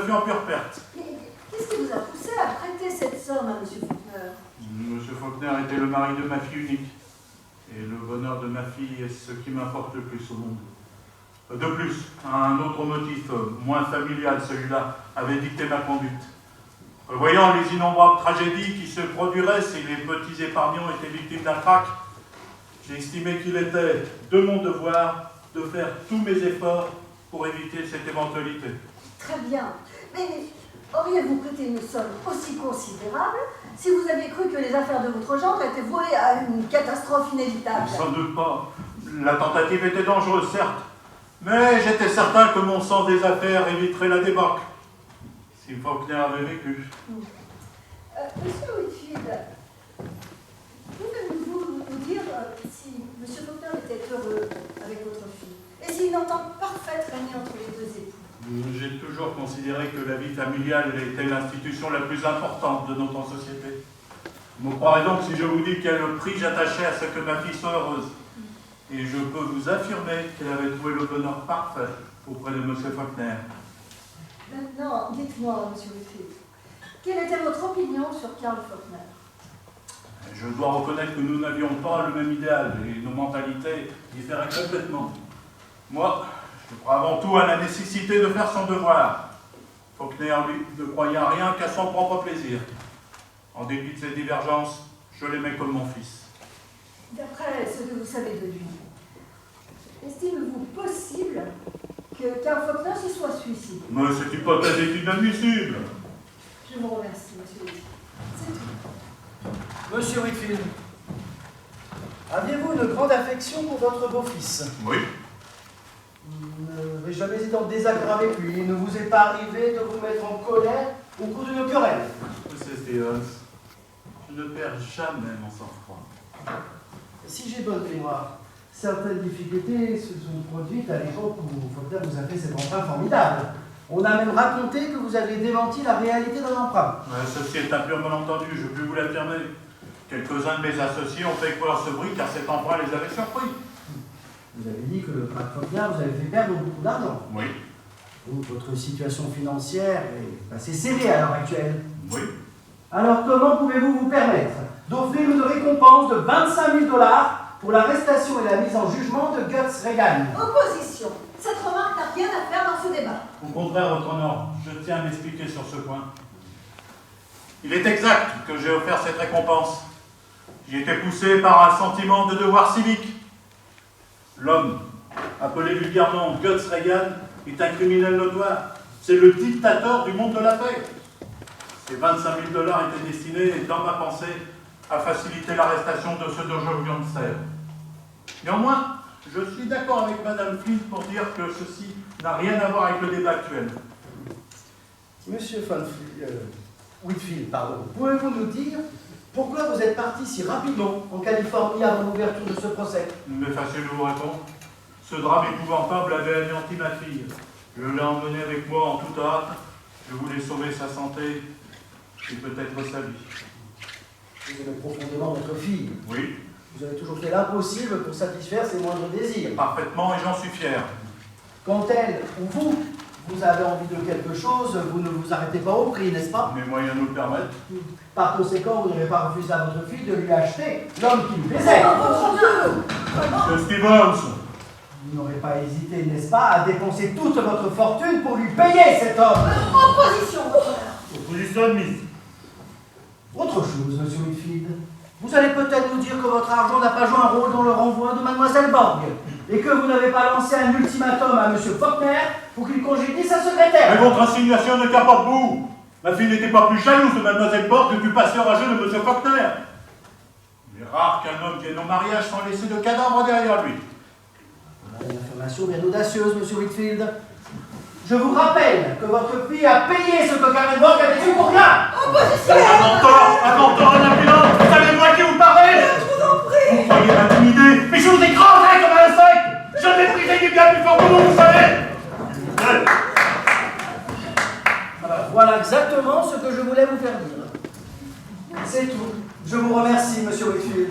fut en pure perte. Mais qu'est-ce qui vous a poussé à prêter cette somme à M. Faulkner? M. Faulkner était le mari de ma fille unique. Et le bonheur de ma fille est ce qui m'importe le plus au monde. De plus, un autre motif, moins familial, celui-là, avait dicté ma conduite. Voyant les innombrables tragédies qui se produiraient si les petits épargnants étaient victimes d'un crack, j'ai estimé qu'il était de mon devoir de faire tous mes efforts pour éviter cette éventualité. Très bien. Mais auriez-vous prêté une somme aussi considérable si vous aviez cru que les affaires de votre gendre étaient vouées à une catastrophe inévitable? Sans doute pas. La tentative était dangereuse, certes, mais j'étais certain que mon sens des affaires éviterait la débâcle. Si Faulkner avait vécu. Monsieur Whitfield, pouvez-vous nous dire si M. Faulkner était heureux avec votre fille et si une entente parfaite régnait entre les deux époux? J'ai toujours considéré que la vie familiale était l'institution la plus importante de notre société. Vous me croirez donc si je vous dis quel prix j'attachais à ce que ma fille soit heureuse. Et je peux vous affirmer qu'elle avait trouvé le bonheur parfait auprès de M. Faulkner. Maintenant, dites-moi, M. Whitfield, quelle était votre opinion sur Karl Faulkner? Je dois reconnaître que nous n'avions pas le même idéal et nos mentalités différaient complètement. Moi, je crois avant tout à la nécessité de faire son devoir. Faulkner, lui, ne croyait à rien qu'à son propre plaisir. En dépit de ces divergences, je l'aimais comme mon fils. D'après ce que vous savez de lui, estimez-vous possible que Karl Faulkner se soit suicidé? Mais cette hypothèse est inadmissible. Je vous remercie, M. Whitfield. C'est tout. Monsieur Whitfield, aviez-vous une grande affection pour votre beau-fils? Oui. Vous n'avez jamais été en désaccord avec lui? Il ne vous est pas arrivé de vous mettre en colère au cours d'une querelle? Monsieur Stevens, je ne perds jamais mon sang-froid. Si j'ai bonne mémoire, certaines difficultés se sont produites à l'époque où Faulkner vous a fait cet emprunt formidable. On a même raconté que vous avez démenti la réalité d'un emprunt. Ceci est un pur malentendu, je peux vous l'affirmer. Quelques-uns de mes associés ont fait courir ce bruit car cet emprunt les avait surpris. Vous avez dit que le prêt Faulkner vous avait fait perdre beaucoup d'argent. Oui. Votre situation financière est assez serrée à l'heure actuelle. Oui. Alors comment pouvez-vous vous permettre d'offrir une récompense de 25 000 $ pour l'arrestation et la mise en jugement de Guts Reagan? Opposition. Cette remarque n'a rien à faire dans ce débat. Au contraire, votre honneur, je tiens à m'expliquer sur ce point. Il est exact que j'ai offert cette récompense. J'y étais poussé par un sentiment de devoir civique. L'homme, appelé vulgairement Guts Reagan, est un criminel notoire. C'est le dictateur du monde de la paix. Ces 25 000 $ étaient destinés, dans ma pensée, à faciliter l'arrestation de ce dojo gangster. Néanmoins, je suis d'accord avec Madame Flynn pour dire que ceci n'a rien à voir avec le débat actuel. Monsieur Whitfield, pouvez-vous nous dire pourquoi vous êtes parti si rapidement en Californie avant l'ouverture de ce procès? Mais facile de vous répondre. Ce drame épouvantable avait anéanti ma fille. Je l'ai emmenée avec moi en toute hâte. Je voulais sauver sa santé et peut-être sa vie. Vous aimez profondément votre fille. Oui, Vous avez toujours fait l'impossible pour satisfaire ses moindres désirs. parfaitement, et j'en suis fier. Quand elle ou vous avez envie de quelque chose, vous ne vous arrêtez pas au prix, n'est-ce pas? Mes moyens nous le permettent. Par conséquent, vous n'aurez pas refusé à votre fille de lui acheter l'homme qui lui plaisait. Monsieur Stevens, Vous n'aurez pas hésité, n'est-ce pas, à dépenser toute votre fortune pour lui payer cet homme. Opposition, votre honneur. opposition admise. Autre chose, monsieur Whitfield. Vous allez peut-être nous dire que votre argent n'a pas joué un rôle dans le renvoi de mademoiselle Borg et que vous n'avez pas lancé un ultimatum à monsieur Faulkner pour qu'il congédie sa secrétaire. Mais votre insinuation ne tient pas debout. Ma fille n'était pas plus jalouse de mademoiselle Borg que du passé orageux de monsieur Faulkner. Il est rare qu'un homme vienne au mariage sans laisser de cadavre derrière lui. Voilà une affirmation bien audacieuse, monsieur Whitfield. Je vous rappelle que votre fille a payé ce que Karen Borg avait dû pour rien. Opposition. Un menteur, un impudent, savez-moi qui vous parlez? Je vous en prie. Vous croyez m'intimider, mais je vous écraserai comme un insecte. Je méprisais du bien plus fort que vous savez. Voilà exactement ce que je voulais vous faire dire. C'est tout. Je vous remercie, monsieur Whitfield.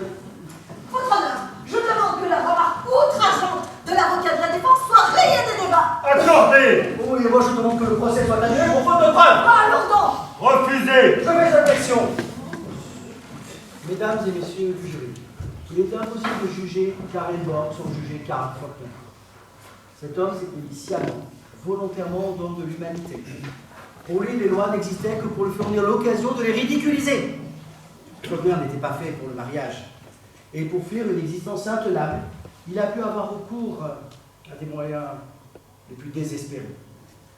Votre honneur, je demande que la remarque outrageante de l'avocat de la défense soit rayée des débats. Accordé. Oui, moi je demande que le procès soit annulé pour faute de Jugez! Je fais objection. Mesdames et messieurs du jury, il est impossible de juger Karl Borg sans juger Karl Faulkner. Cet homme s'est mis sciemment, volontairement au nom de l'humanité. Pour lui, les lois n'existaient que pour lui fournir l'occasion de les ridiculiser. Faulkner n'était pas fait pour le mariage. Et pour fuir une existence intenable, il a pu avoir recours à des moyens les plus désespérés,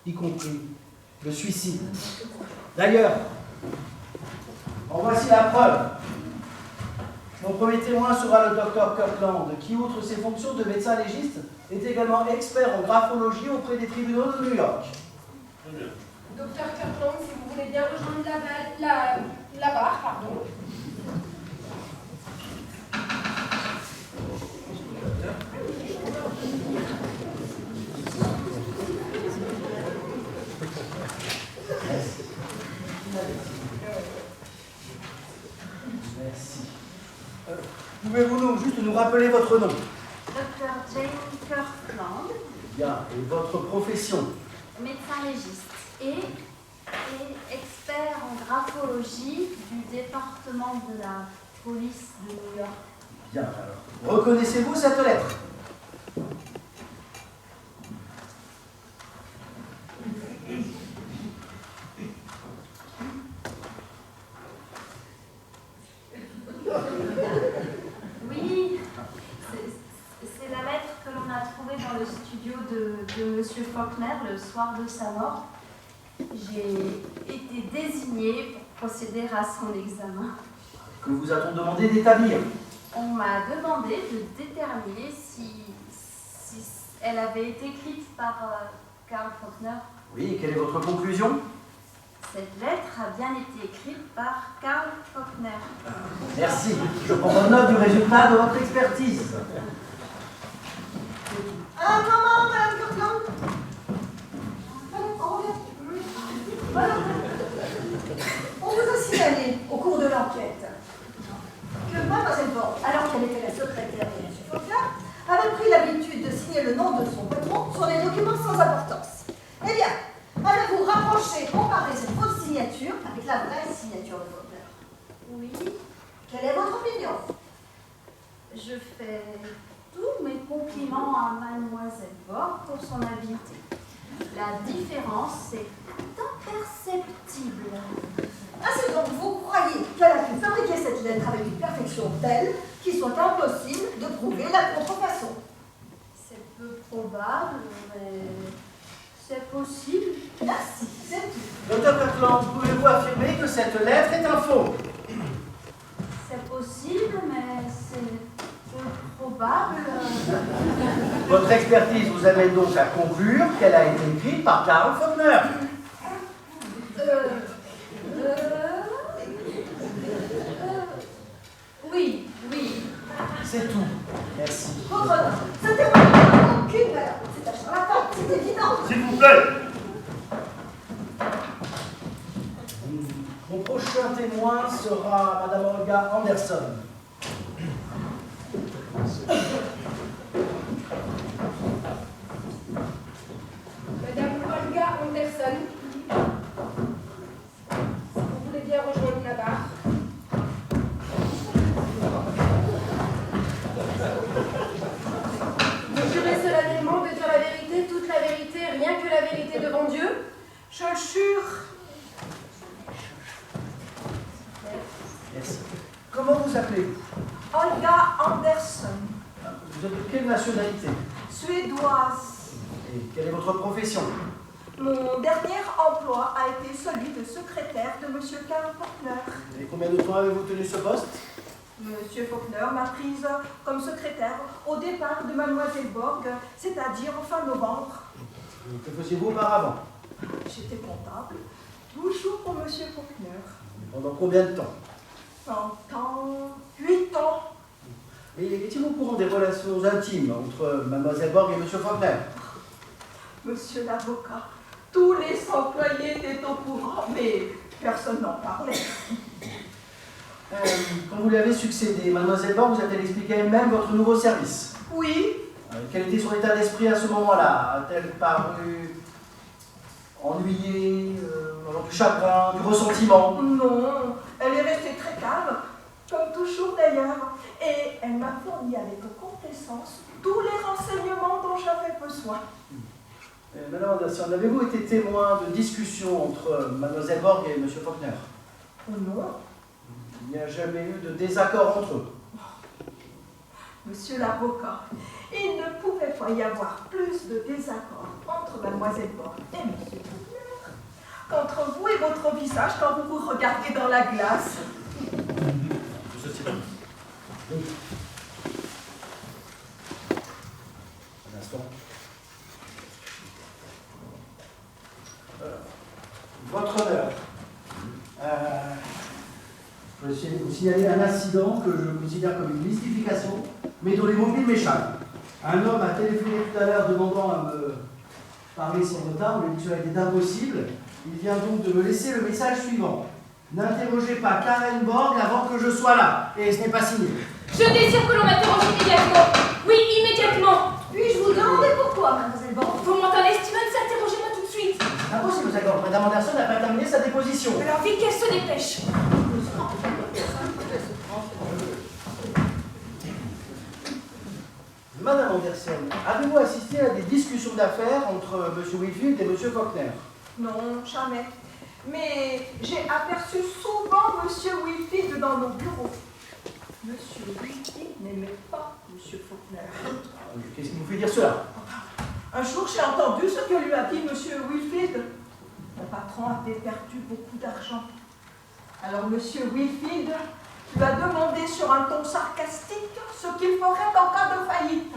y compris le suicide. D'ailleurs, en voici la preuve. Mon premier témoin sera le docteur Kirkland, qui, outre ses fonctions de médecin légiste, est également expert en graphologie auprès des tribunaux de New York. Docteur Kirkland, si vous voulez bien rejoindre la barre, pardon. Merci. Pouvez-vous juste nous rappeler votre nom? Dr. Jane Kirkland, Bien. Et votre profession? médecin légiste et expert en graphologie du département de la police de New York. Bien, alors. Reconnaissez-vous cette lettre? Oui, c'est la lettre que l'on a trouvée dans le studio de M. Faulkner le soir de sa mort. J'ai été désignée pour procéder à son examen. Que vous a-t-on demandé d'établir? On m'a demandé de déterminer si elle avait été écrite par Karl Faulkner. Oui, et quelle est votre conclusion? Cette lettre a bien été écrite par Karl Faulkner. Merci. Je prends note du résultat de votre expertise. Un moment, Madame Kirkland. On revient. Voilà. On vous a signalé au cours de l'enquête que Mademoiselle Borg, alors qu'elle était la secrétaire de M. Faulkner, avait pris l'habitude de signer le nom de son patron sur des documents sans importance. Eh bien, avez-vous rapproché, comparé cette fausse signature avec la vraie signature de Faulkner? Oui, Quelle est votre opinion? je fais tous mes compliments à Mademoiselle Borg pour son habileté. La différence est imperceptible. Ah, c'est donc vous croyez qu'elle a pu fabriquer cette lettre avec une perfection telle qu'il soit impossible de prouver la contrefaçon? C'est peu probable, mais c'est possible. Merci, c'est tout. Docteur Kirkland, pouvez-vous affirmer que cette lettre est un faux? C'est possible, mais c'est peu probable. Votre expertise vous amène donc à conclure qu'elle a été écrite par Karl Faulkner. Oui. C'est tout. Merci. Votre nom, ce témoignage n'a aucune valeur. C'est un charlatan, c'est évident. S'il vous plaît! Mon prochain témoin sera Madame Olga Anderson. Madame Olga Anderson, si vous voulez bien rejoindre la barre. Vous jurez solennellement de dire la vérité, toute la vérité, rien que la vérité devant Dieu? Je le jure. Merci. Comment vous appelez-vous? Olga Anderson, Vous êtes de quelle nationalité? suédoise. Et quelle est votre profession? Mon dernier emploi a été celui de secrétaire de M. Karl Faulkner. Et combien de temps avez-vous tenu ce poste? Monsieur Faulkner m'a prise comme secrétaire au départ de Mademoiselle Borg, c'est-à-dire fin novembre. Que faisiez-vous auparavant? J'étais comptable, toujours pour Monsieur Faulkner. Pendant combien de temps? Pendant 8 ans. Et étiez-vous au courant des relations intimes entre Mademoiselle Borg et Monsieur Faulkner? Monsieur l'avocat, tous les employés étaient au courant, mais personne n'en parlait. Quand vous lui avez succédé, Mademoiselle Borg vous a-t-elle expliqué elle-même votre nouveau service? Oui, Quel était son état d'esprit à ce moment-là? A-t-elle paru ennuyée, chagrin, du ressentiment? Non, elle est restée très calme, comme toujours d'ailleurs, et elle m'a fourni avec complaisance tous les renseignements dont j'avais besoin. Madame Anderson, avez-vous été témoin de discussions entre Mademoiselle Borg et M. Faulkner? Non, Il n'y a jamais eu de désaccord entre eux. monsieur l'avocat, il ne pouvait pas y avoir plus de désaccord entre Mademoiselle Borg et monsieur Faulkner qu'entre vous et votre visage quand vous vous regardez dans la glace. Oui. Un instant. Votre honneur, je vais vous signaler un incident que je considère comme une mystification, mais dont les mobiles m'échappent. Un homme a téléphoné tout à l'heure demandant à me parler sans retard, on lui a dit que cela était impossible. Il vient donc de me laisser le message suivant. N'interrogez pas Karen Borg avant que je sois là. Et ce n'est pas signé. Je désire que l'on m'interroge immédiatement. Oui, immédiatement. Puis-je vous demander pourquoi, mademoiselle Borg? Vous m'entendez, Steven? Interrogez-moi tout de suite. C'est impossible, d'accord. Madame Anderson n'a pas terminé sa déposition. Alors vite qu'elle se dépêche. Madame Anderson, avez-vous assisté à des discussions d'affaires entre M. Whitfield et M. Faulkner? Non, jamais. Mais j'ai aperçu souvent monsieur Whitfield dans nos bureaux. Monsieur Whitfield n'aimait pas monsieur Faulkner. Qu'est-ce qui vous fait dire cela? Un jour, j'ai entendu ce que lui a dit monsieur Whitfield. Mon patron avait perdu beaucoup d'argent. Alors monsieur Whitfield lui a demandé sur un ton sarcastique ce qu'il ferait en cas de faillite.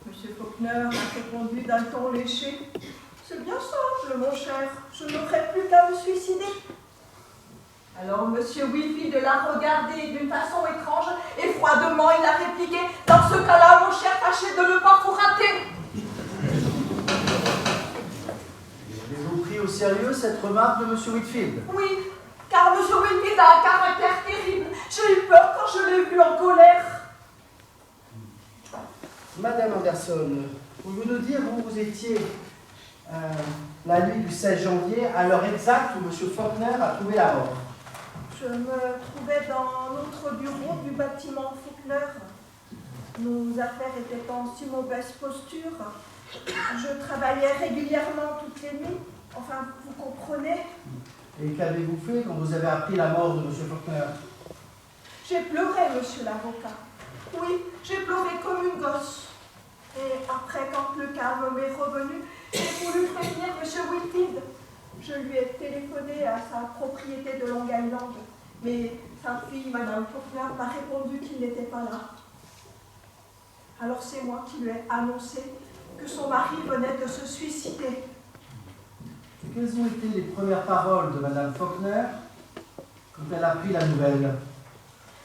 Monsieur Faulkner a répondu d'un ton léché. C'est bien simple, mon cher, je n'aurais plus qu'à me suicider. Alors monsieur Whitfield l'a regardé d'une façon étrange et froidement il a répliqué: dans ce cas-là, mon cher, tâchez de ne pas vous rater. Avez-vous pris au sérieux cette remarque de M. Whitfield? Oui, car monsieur Whitfield a un caractère terrible. J'ai eu peur quand je l'ai vu en colère. Madame Anderson, pouvez-vous nous dire où vous étiez la nuit du 16 janvier, à l'heure exacte où M. Faulkner a trouvé la mort? Je me trouvais dans notre bureau du bâtiment Faulkner. Nos affaires étaient en si mauvaise posture. Je travaillais régulièrement toutes les nuits. Enfin, vous comprenez. Et qu'avez-vous fait quand vous avez appris la mort de M. Faulkner? J'ai pleuré, monsieur l'avocat. Oui, j'ai pleuré comme une gosse. Et après, quand le calme m'est revenu, j'ai voulu prévenir monsieur Whitfield. Je lui ai téléphoné à sa propriété de Long Island, mais sa fille, madame Faulkner, m'a répondu qu'il n'était pas là. Alors c'est moi qui lui ai annoncé que son mari venait de se suicider. Quelles ont été les premières paroles de madame Faulkner quand elle a appris la nouvelle?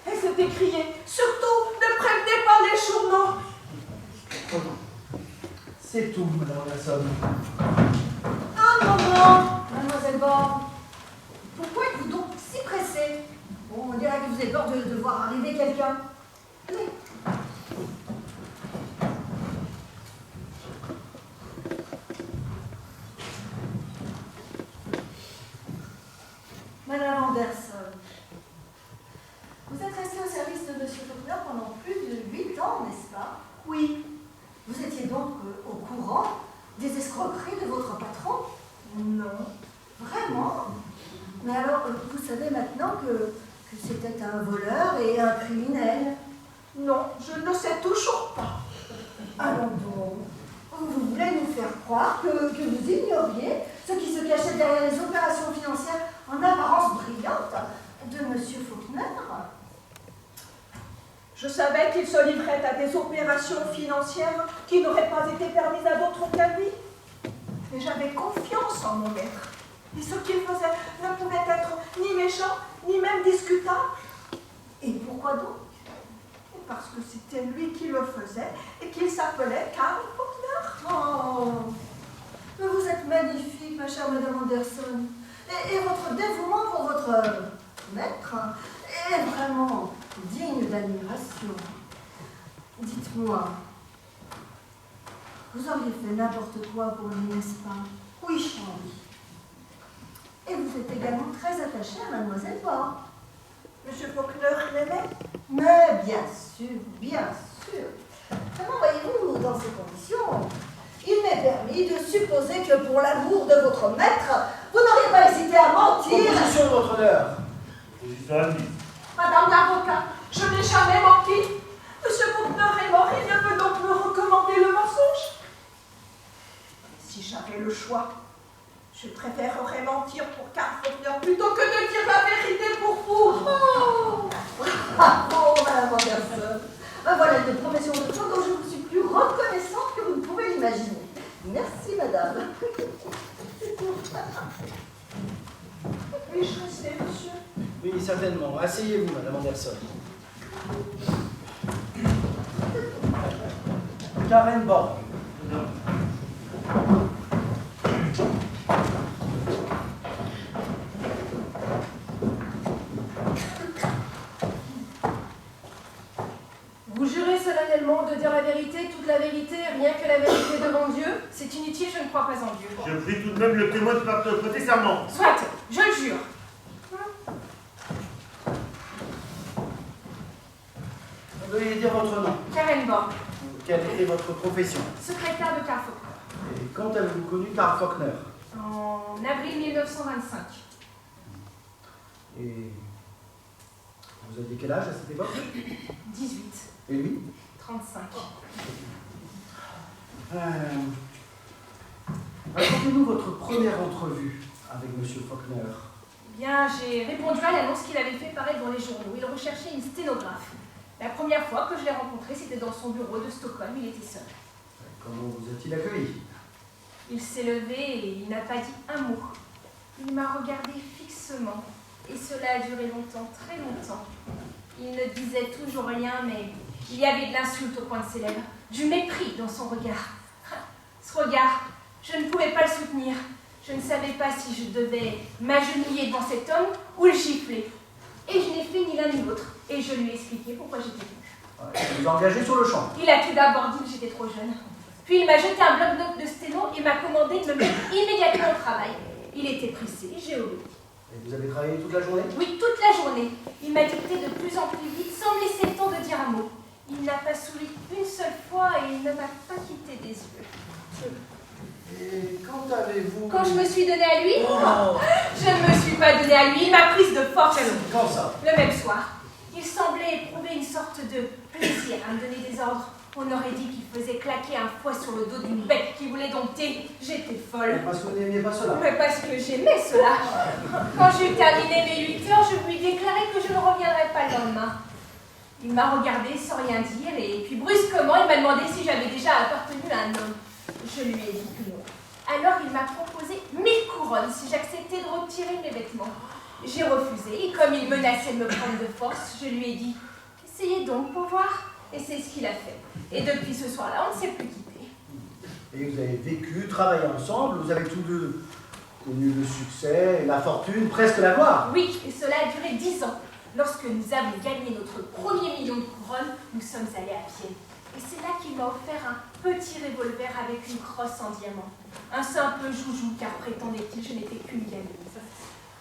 Elle s'est écriée: surtout, ne prévenez pas les journaux. C'est tout, madame Anderson. Un moment, mademoiselle Borg. Pourquoi êtes-vous donc si pressée? Bon, on dirait que vous avez peur de voir arriver quelqu'un. Allez. Madame Anderson, vous êtes restée au service de M. Faulkner pendant plus de 8 ans, n'est-ce pas? Oui. Vous étiez donc au courant des escroqueries de votre patron? Non. Vraiment? Mais alors, vous savez maintenant que c'était un voleur et un criminel? Non, je ne le sais toujours pas. Allons donc. Vous voulez nous faire croire que vous ignoriez ce qui se cachait derrière les opérations financières en apparence brillantes de M. Faulkner? Je savais qu'il se livrait à des opérations financières qui n'auraient pas été permises à d'autres qu'à lui. Mais j'avais confiance en mon maître. Et ce qu'il faisait ne pouvait être ni méchant, ni même discutable. Et pourquoi donc? Parce que c'était lui qui le faisait et qu'il s'appelait Karl Faulkner. Oh, mais vous êtes magnifique, ma chère Madame Anderson. Et votre dévouement pour votre maître est vraiment digne d'admiration. Dites-moi, vous auriez fait n'importe quoi pour lui, n'est-ce pas? Oui, Charlie. Et vous êtes également très attaché à mademoiselle Borg. Monsieur Faulkner l'aimait? Mais bien sûr, bien sûr. Comment voyez-vous, dans ces conditions, il m'est permis de supposer que pour l'amour de votre maître, vous n'auriez pas hésité à mentir. Opposition, votre honneur. Madame l'avocat, je n'ai jamais menti. Monsieur Faulkner est mort, il ne peut donc me recommander le mensonge. Si j'avais le choix, je préférerais mentir pour Karl Faulkner plutôt que de dire la vérité pour vous. Oh, bravo, Madame Anderson. Voilà une profession de foi dont je vous suis plus reconnaissante que vous ne pouvez l'imaginer. Merci, madame. Puis-je rester, monsieur? Oui, certainement. Asseyez-vous, Madame Anderson. Karen Borg. Vous jurez solennellement de dire la vérité, toute la vérité, rien que la vérité devant Dieu? C'est inutile, je ne crois pas en Dieu. Je prie tout de même le témoin de prêter serment. Soit, je le jure. Veuillez dire votre nom. Karen Borg, Quelle était votre profession? secrétaire de Karl Faulkner. Et quand avez-vous connu Karl Faulkner? En avril 1925. Et vous aviez quel âge à cette époque? 18. Et lui? 35. Racontez-nous votre première entrevue avec M. Faulkner. Eh bien, j'ai répondu à l'annonce qu'il avait fait paraître dans les journaux. Il recherchait une sténographe. La première fois que je l'ai rencontré, c'était dans son bureau de Stockholm. Il était seul. Comment vous a-t-il accueilli? Il s'est levé et il n'a pas dit un mot. Il m'a regardé fixement. Et cela a duré longtemps, très longtemps. Il ne disait toujours rien, mais il y avait de l'insulte au coin de ses lèvres, du mépris dans son regard. Ce regard, je ne pouvais pas le soutenir. Je ne savais pas si je devais m'agenouiller devant cet homme ou le gifler. Et je n'ai fait ni l'un ni l'autre. Et je lui ai expliqué pourquoi j'étais venue. Vous engagez sur le champ. Il a tout d'abord dit que j'étais trop jeune. Puis il m'a jeté un bloc-notes de sténo et m'a commandé de me mettre immédiatement au travail. Il était pressé, j'ai obéi. Et vous avez travaillé toute la journée? Oui, toute la journée. Il m'a dicté de plus en plus vite, sans me laisser le temps de dire un mot. Il n'a pas souri une seule fois et il ne m'a pas quitté des yeux. Et quand avez-vous... Quand je me suis donnée à lui, Oh. je ne me suis pas donnée à lui. Il m'a prise de force. Quand ça? Le même soir. Il semblait éprouver une sorte de plaisir à me donner des ordres. On aurait dit qu'il faisait claquer un fouet sur le dos d'une bête qui voulait dompter. J'étais folle. Parce que vous n'aimiez pas cela. Mais parce que j'aimais cela. Quand j'eus terminé mes 8 heures, je lui déclarai que je ne reviendrais pas le lendemain. Il m'a regardé sans rien dire et puis brusquement, il m'a demandé si j'avais déjà appartenu à un homme. Je lui ai dit que non. Alors il m'a proposé 1000 couronnes si j'acceptais de retirer mes vêtements. J'ai refusé et comme il menaçait de me prendre de force, je lui ai dit « Essayez donc pour voir ». Et c'est ce qu'il a fait. Et depuis ce soir-là, on ne s'est plus quitté. Et vous avez vécu, travaillé ensemble, vous avez tous deux connu le succès, la fortune, presque la gloire. Oui, et cela a duré 10 ans. Lorsque nous avons gagné notre premier million de couronnes, nous sommes allés à pied. Et c'est là qu'il m'a offert un petit revolver avec une crosse en diamant. Un simple joujou, car prétendait-il, je n'étais qu'une gamine.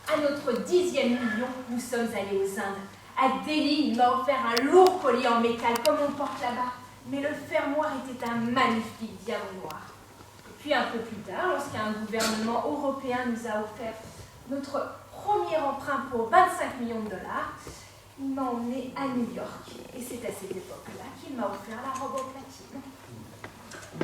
À notre 10e million, nous sommes allés aux Indes. À Delhi, il m'a offert un lourd collier en métal, comme on porte là-bas. Mais le fermoir était un magnifique diamant noir. Et puis un peu plus tard, lorsqu'un gouvernement européen nous a offert notre premier emprunt pour 25 millions de dollars, il m'a emmené à New York. Et c'est à cette époque-là qu'il m'a offert la robe en platine.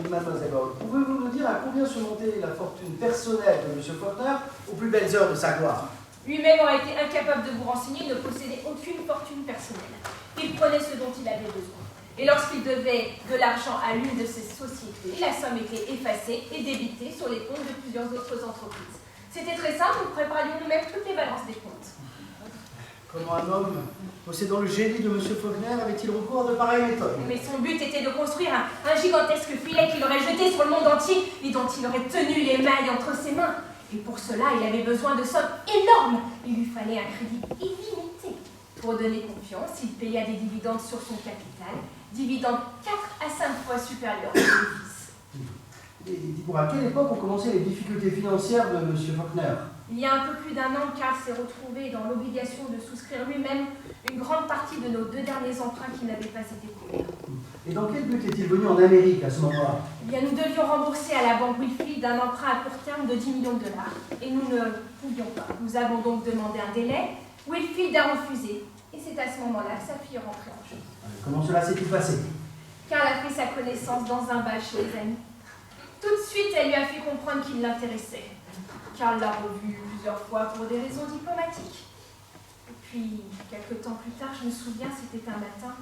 Mademoiselle Borg, pouvez-vous nous dire à combien se montait la fortune personnelle de M. Faulkner aux plus belles heures de sa gloire? Lui-même aurait été incapable de vous renseigner, il ne possédait aucune fortune personnelle. Il prenait ce dont il avait besoin. Et lorsqu'il devait de l'argent à l'une de ses sociétés, la somme était effacée et débitée sur les comptes de plusieurs autres entreprises. C'était très simple, nous préparions nous-mêmes toutes les balances des comptes. Comment un homme possédant le génie de M. Faulkner avait-il recours à de pareilles méthodes? Mais son but était de construire un gigantesque filet qu'il aurait jeté sur le monde entier et dont il aurait tenu les mailles entre ses mains. Et pour cela, il avait besoin de sommes énormes. Il lui fallait un crédit illimité. Pour donner confiance, il paya des dividendes sur son capital, dividendes 4 à 5 fois supérieurs aux bénéfices. Et dites-moi, à quelle époque ont commencé les difficultés financières de M. Faulkner? Il y a un peu plus d'un an, Karl s'est retrouvé dans l'obligation de souscrire lui-même une grande partie de nos 2 derniers emprunts qui n'avaient pas été couverts. Et dans quel but est-il venu en Amérique à ce moment-là? Eh bien, nous devions rembourser à la banque Wilfield un emprunt à court terme de 10 millions de dollars. Et nous ne pouvions pas. Nous avons donc demandé un délai. Wilfield a refusé. Et c'est à ce moment-là que sa fille est rentrée en jeu. Comment cela s'est-il passé? Karl a fait sa connaissance dans un bal chez les amis. Tout de suite, elle lui a fait comprendre qu'il l'intéressait. Karl l'a revu plusieurs fois pour des raisons diplomatiques. Et puis, quelques temps plus tard, je me souviens, c'était un matin,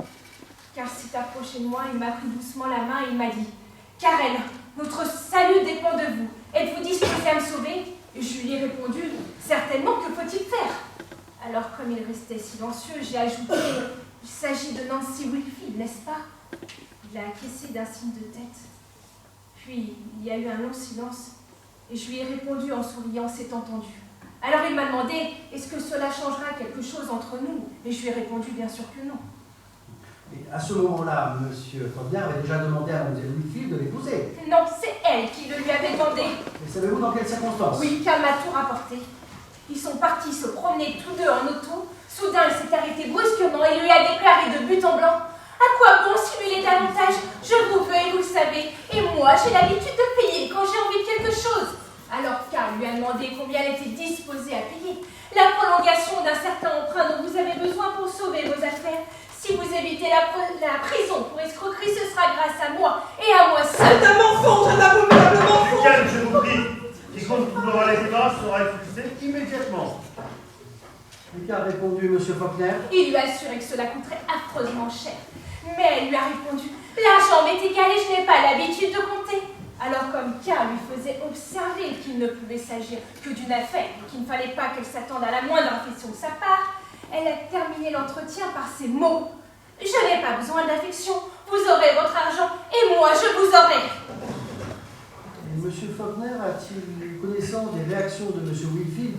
Karl s'est approché de moi, il m'a pris doucement la main et il m'a dit « Karen, notre salut dépend de vous. Êtes-vous disposée à me sauver ?» Et je lui ai répondu « Certainement, que faut-il faire ?» Alors, comme il restait silencieux, j'ai ajouté « Il s'agit de Nancy Wilfield, n'est-ce pas ?» Il a acquiescé d'un signe de tête. Puis, il y a eu un long silence, et je lui ai répondu en souriant, c'est entendu. Alors il m'a demandé, est-ce que cela changera quelque chose entre nous? Et je lui ai répondu, bien sûr que non. Et à ce moment-là, M. Faulkner avait déjà demandé à Mme Wilfield de l'épouser. Non, c'est elle qui le lui avait demandé. Mais savez-vous dans quelles circonstances? Oui, Karl m'a tout rapporté. Ils sont partis se promener tous deux en auto. Soudain, il s'est arrêté brusquement et lui a déclaré de but en blanc. À quoi bon simuler davantage? Je vous veux et vous le savez. Et moi, j'ai l'habitude de payer quand j'ai envie de quelque chose. Alors Karl lui a demandé combien elle était disposée à payer. La prolongation d'un certain emprunt dont vous avez besoin pour sauver vos affaires. Si vous évitez la prison pour escroquerie, ce sera grâce à moi et à moi seul. C'est un mensonge, un abominable mensonge. Calme, je vous prie. Quiconque trouvera les débarras sera exécuté immédiatement. Et qu'a répondu M. Faulkner? Il lui a assuré que cela coûterait affreusement cher. Mais elle lui a répondu « L'argent m'est égal et je n'ai pas l'habitude de compter. » Alors comme Karl lui faisait observer qu'il ne pouvait s'agir que d'une affaire et qu'il ne fallait pas qu'elle s'attende à la moindre affection de sa part, elle a terminé l'entretien par ces mots « Je n'ai pas besoin d'affection, vous aurez votre argent et moi je vous aurai. » Et M. Faulkner a-t-il eu connaissance des réactions de M. Wilfield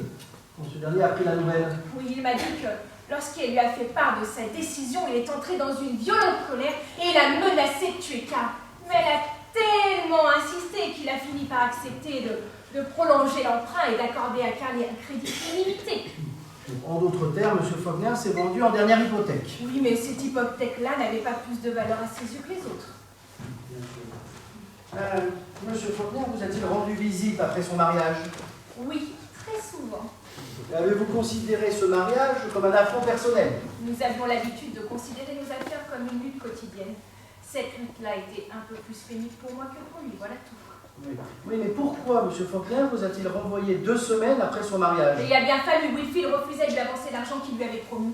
quand ce dernier a pris la nouvelle? Oui, il m'a dit que lorsqu'elle lui a fait part de sa décision, il est entré dans une violente colère et il a menacé de tuer Karl. Mais elle a tellement insisté qu'il a fini par accepter de prolonger l'emprunt et d'accorder à Karl un crédit illimité. En d'autres termes, M. Faulkner s'est vendu en dernière hypothèque. Oui, mais cette hypothèque-là n'avait pas plus de valeur à ses yeux que les autres. Bien sûr. M. Faulkner vous a-t-il rendu visite après son mariage? Oui, très souvent. Avez-vous considéré ce mariage comme un affront personnel? Nous avions l'habitude de considérer nos affaires comme une lutte quotidienne. Cette lutte-là était un peu plus pénible pour moi que pour lui, voilà tout. Oui, mais pourquoi M. Faulkner vous a-t-il renvoyé 2 semaines après son mariage? Et il a bien fallu, Wilfield refusait de lui avancer l'argent qu'il lui avait promis.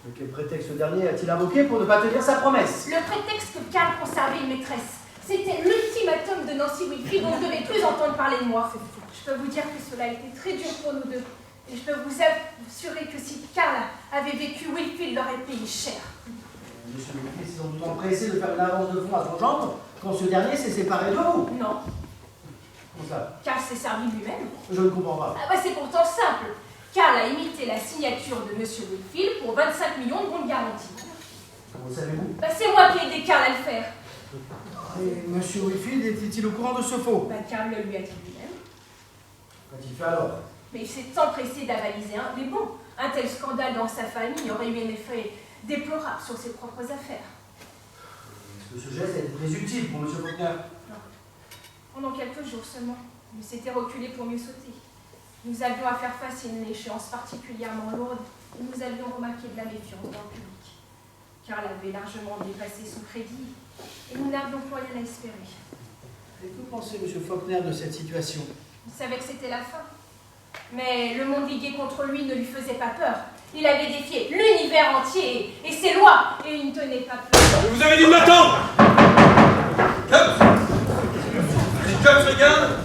Et quel prétexte ce dernier a-t-il invoqué pour ne pas tenir sa promesse? Le prétexte que Karl conservait une maîtresse. C'était l'ultimatum de Nancy Wilfield, on ne devait plus entendre parler de moi. Je peux vous dire que cela a été très dur pour nous deux. Et je peux vous assurer que si Karl avait vécu, Wilfield l'aurait payé cher. M. Wilfield s'est sans doute empressé de faire une avance de fonds à son gendre quand ce dernier s'est séparé de vous. Non. Comment ça? Karl s'est servi lui-même. Je ne comprends pas. Ah bah c'est pourtant simple. Karl a imité la signature de M. Wilfield pour 25 millions de bons de garantie. Comment le savez-vous? Bah c'est moi qui ai aidé Karl à le faire. Et M. Wilfield était-il au courant de ce faux? Bah Karl le lui a dit lui-même. Qu'a-t-il fait alors? Mais il s'est empressé d'avaliser un des bons. Un tel scandale dans sa famille aurait eu un effet déplorable sur ses propres affaires. Est-ce que ce geste a été très utile pour M. Faulkner? Pendant quelques jours seulement, il s'était reculé pour mieux sauter. Nous avions à faire face à une échéance particulièrement lourde et nous avions remarqué de la méfiance dans le public. Karl avait largement dépassé son crédit et nous n'avions plus rien à espérer. Et que pensait M. Faulkner de cette situation? Il savait que c'était la fin. Mais le monde ligué contre lui ne lui faisait pas peur. Il avait défié l'univers entier et ses lois, et il ne tenait pas peur. Je vous avais dit de m'attendre! Comme regarde!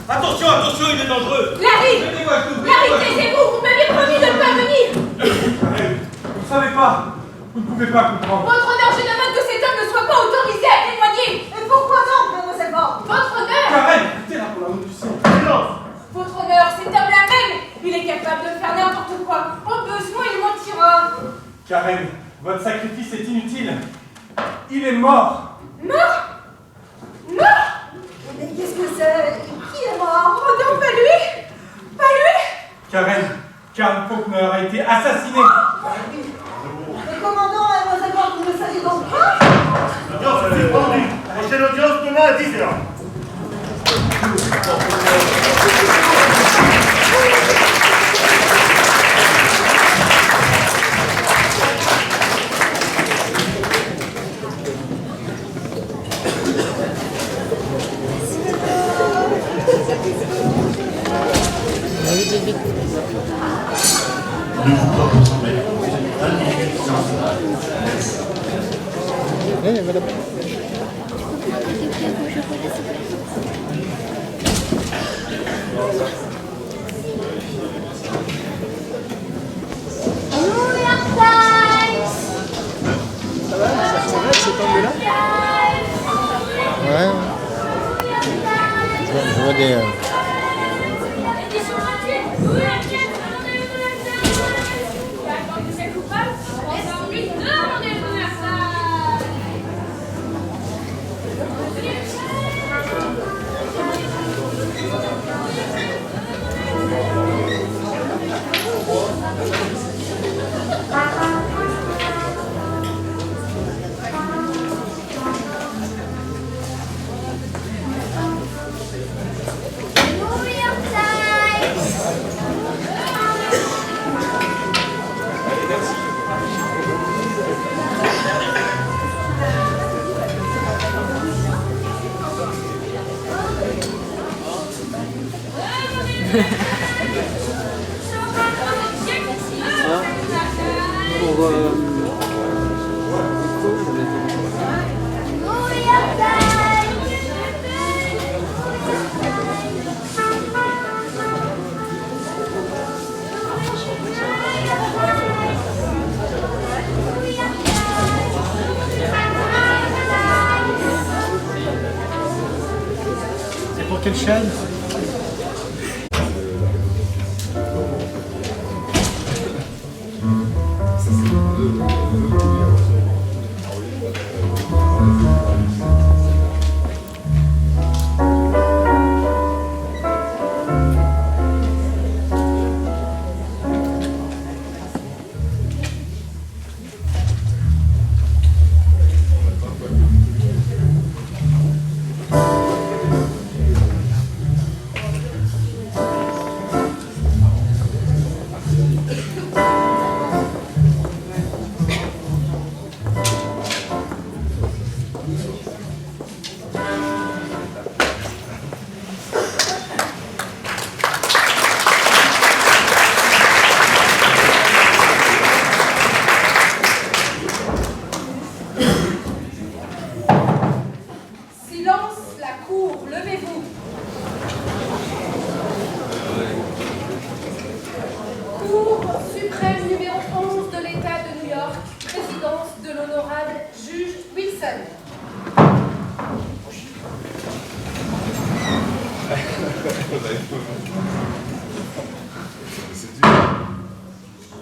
Attention, attention, il est dangereux! Larry! Aidez-moi, je vous prie. Larry, taisez-vous! Vous m'aviez promis de ne pas venir! Vous ne savez pas! Vous ne pouvez pas comprendre! Votre honneur, je demande que cet homme ne soit pas autorisé à témoigner! Et pourquoi non, mademoiselle Borg? Votre honneur! Karen, écoutez là pour l'amour du ciel! Silence. Votre honneur, cet homme-là même, il est capable de faire n'importe quoi. Au besoin, il mentira. Karen, votre sacrifice est inutile! Il est mort! Mort? Mort? Mais qu'est-ce que disais, qui est mort? Oh non, pas lui! Pas lui! Karen, Karl Faulkner a été assassiné. Le commandant et mademoiselle Borg, vous ne le saviez donc pas? L'audience est suspendue. Prochaine audience demain à 10h. Je vois des... C'est pour quelle chaîne?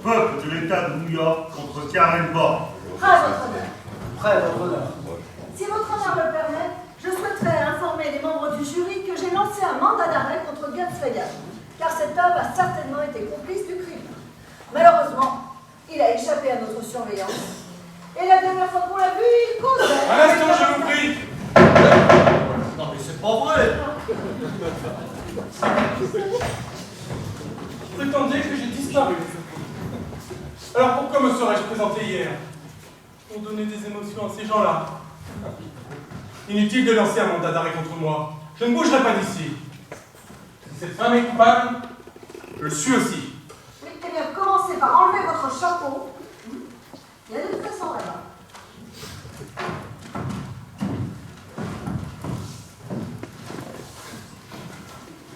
Peuple de l'État de New York contre Karen Borg. Prêt, votre honneur. Prêt, votre honneur. Si votre honneur le permet, je souhaiterais informer les membres du jury que j'ai lancé un mandat d'arrêt contre Guns Reagan, car cet homme a certainement été complice du crime. Malheureusement, il a échappé à notre surveillance. Et la dernière fois qu'on l'a vu, il causait. Un instant, je vous prie. Non mais c'est pas vrai. Vous prétendez que j'ai disparu. Alors pourquoi me serais-je présenté hier? Pour donner des émotions à ces gens-là. Inutile de lancer un mandat d'arrêt contre moi. Je ne bougerai pas d'ici. Si cette femme est coupable, je le suis aussi. Oui, eh bien, commencez par enlever votre chapeau. Il y a de toute façon là-bas.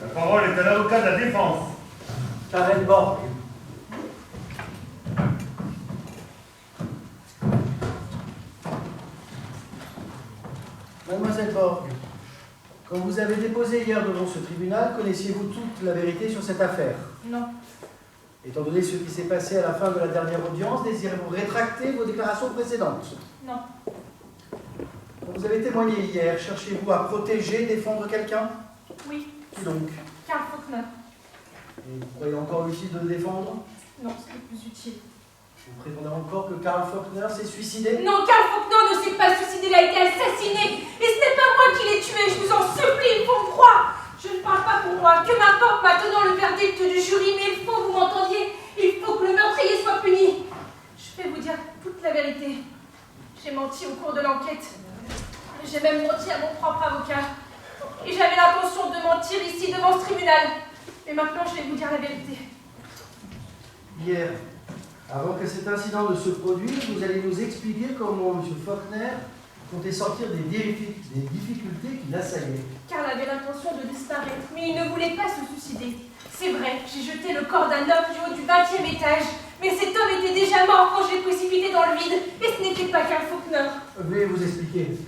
La parole est à l'avocat de la défense. Karen Borg. Mademoiselle Borg, quand vous avez déposé hier devant ce tribunal, connaissiez-vous toute la vérité sur cette affaire? Non. Étant donné ce qui s'est passé à la fin de la dernière audience, désirez-vous rétracter vos déclarations précédentes? Non. Quand vous avez témoigné hier, cherchez-vous à protéger, défendre quelqu'un? Oui, Qui donc? Karl Faulkner. Et vous croyez encore utile de le défendre? Non, c'est le plus utile. Vous prétendez encore que Karl Faulkner s'est suicidé? Non, Karl Faulkner ne s'est pas suicidé, il a été assassiné. Et ce n'est pas moi qui l'ai tué, je vous en supplie, il faut me croire. Je ne parle pas pour moi, que m'importe maintenant le verdict du jury, mais il faut que vous m'entendiez, il faut que le meurtrier soit puni. Je vais vous dire toute la vérité. J'ai menti au cours de l'enquête. J'ai même menti à mon propre avocat. Et j'avais l'intention de mentir ici devant ce tribunal. Mais maintenant, je vais vous dire la vérité. Hier, avant que cet incident ne se produise, vous allez nous expliquer comment M. Faulkner comptait sortir des difficultés qui l'assaillaient. Karl avait l'intention de disparaître, mais il ne voulait pas se suicider. C'est vrai, j'ai jeté le corps d'un homme du haut du 20e étage, mais cet homme était déjà mort quand je l'ai précipité dans le vide, et ce n'était pas Karl Faulkner. Veuillez vous expliquer.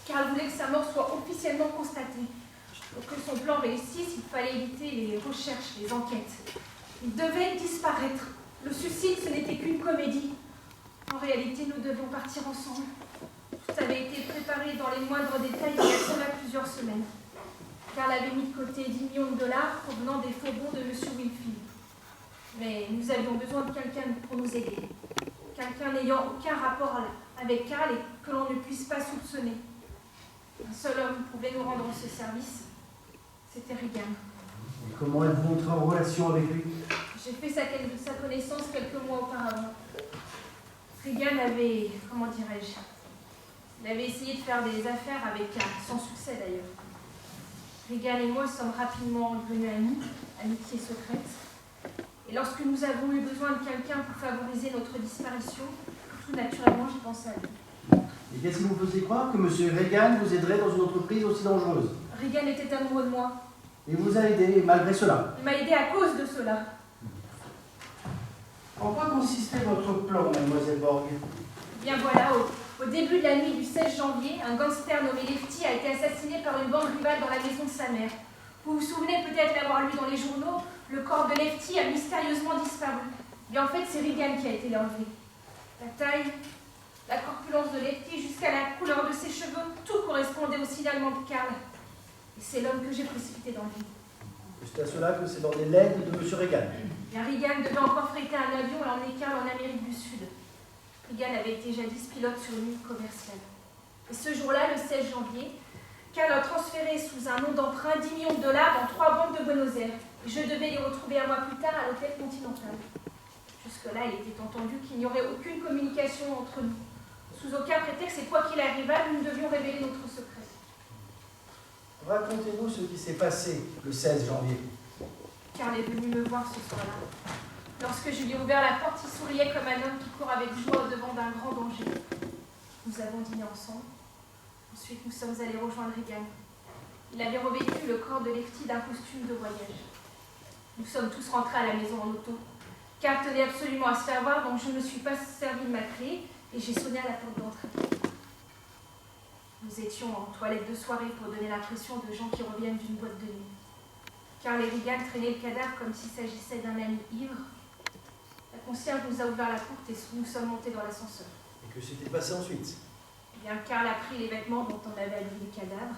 Karl voulait que sa mort soit officiellement constatée. Pour que son plan réussisse, il fallait éviter les recherches, les enquêtes. Il devait disparaître. Le suicide, ce n'était qu'une comédie. En réalité, nous devions partir ensemble. Tout avait été préparé dans les moindres détails il y a cela plusieurs semaines. Karl avait mis de côté 10 millions de dollars provenant des faux bons de M. Wilfield. Mais nous avions besoin de quelqu'un pour nous aider. Quelqu'un n'ayant aucun rapport avec Karl et que l'on ne puisse pas soupçonner. Un seul homme pouvait nous rendre ce service. C'était Regan. Et comment êtes-vous entré en relation avec lui? J'ai fait sa connaissance quelques mois auparavant. Regan avait, comment dirais-je, il avait essayé de faire des affaires avec Karl, sans succès d'ailleurs. Regan et moi sommes rapidement devenus amis, amitié secrète. Et lorsque nous avons eu besoin de quelqu'un pour favoriser notre disparition, tout naturellement j'ai pensé à lui. Et qu'est-ce qui vous faisait croire que M. Regan vous aiderait dans une entreprise aussi dangereuse? Regan était amoureux de moi. Et vous a aidé malgré cela? Il m'a aidé à cause de cela. En quoi consistait votre plan, mademoiselle Borg? Bien voilà, au début de la nuit du 16 janvier, un gangster nommé Lefty a été assassiné par une bande rivale dans la maison de sa mère. Vous vous souvenez peut-être l'avoir lu dans les journaux, le corps de Lefty a mystérieusement disparu. Mais en fait, c'est Regan qui a été enlevé. La taille, la corpulence de Lefty jusqu'à la couleur de ses cheveux, tout correspondait au signalement de Karl. Et c'est l'homme que j'ai précipité dans le vide. C'est à cela que c'est dans les lettres de M. Regan. Bien, Regan devait encore fréter un avion et emmener Karl en Amérique du Sud. Regan avait été jadis pilote sur une île commerciale. Et ce jour-là, le 16 janvier, Karl a transféré sous un nom d'emprunt 10 millions de dollars dans 3 banques de Buenos Aires. Et je devais les retrouver un mois plus tard à l'hôtel Continental. Jusque-là, il était entendu qu'il n'y aurait aucune communication entre nous. Sous aucun prétexte, et quoi qu'il arrivât, nous devions révéler notre secret. Racontez-nous ce qui s'est passé le 16 janvier. Karl est venu me voir ce soir-là. Lorsque je lui ai ouvert la porte, il souriait comme un homme qui court avec joie au-devant d'un grand danger. Nous avons dîné ensemble. Ensuite, nous sommes allés rejoindre Regan. Il avait revêtu le corps de Lefty d'un costume de voyage. Nous sommes tous rentrés à la maison en auto. Karl tenait absolument à se faire voir, donc je ne me suis pas servi de ma clé et j'ai sonné à la porte d'entrée. Nous étions en toilette de soirée pour donner l'impression de gens qui reviennent d'une boîte de nuit. Karl et Regan traînaient le cadavre comme s'il s'agissait d'un ami ivre. La concierge nous a ouvert la porte et nous sommes montés dans l'ascenseur. Et que s'est-il passé ensuite? Eh bien, Karl a pris les vêtements dont on avait habillé le cadavre.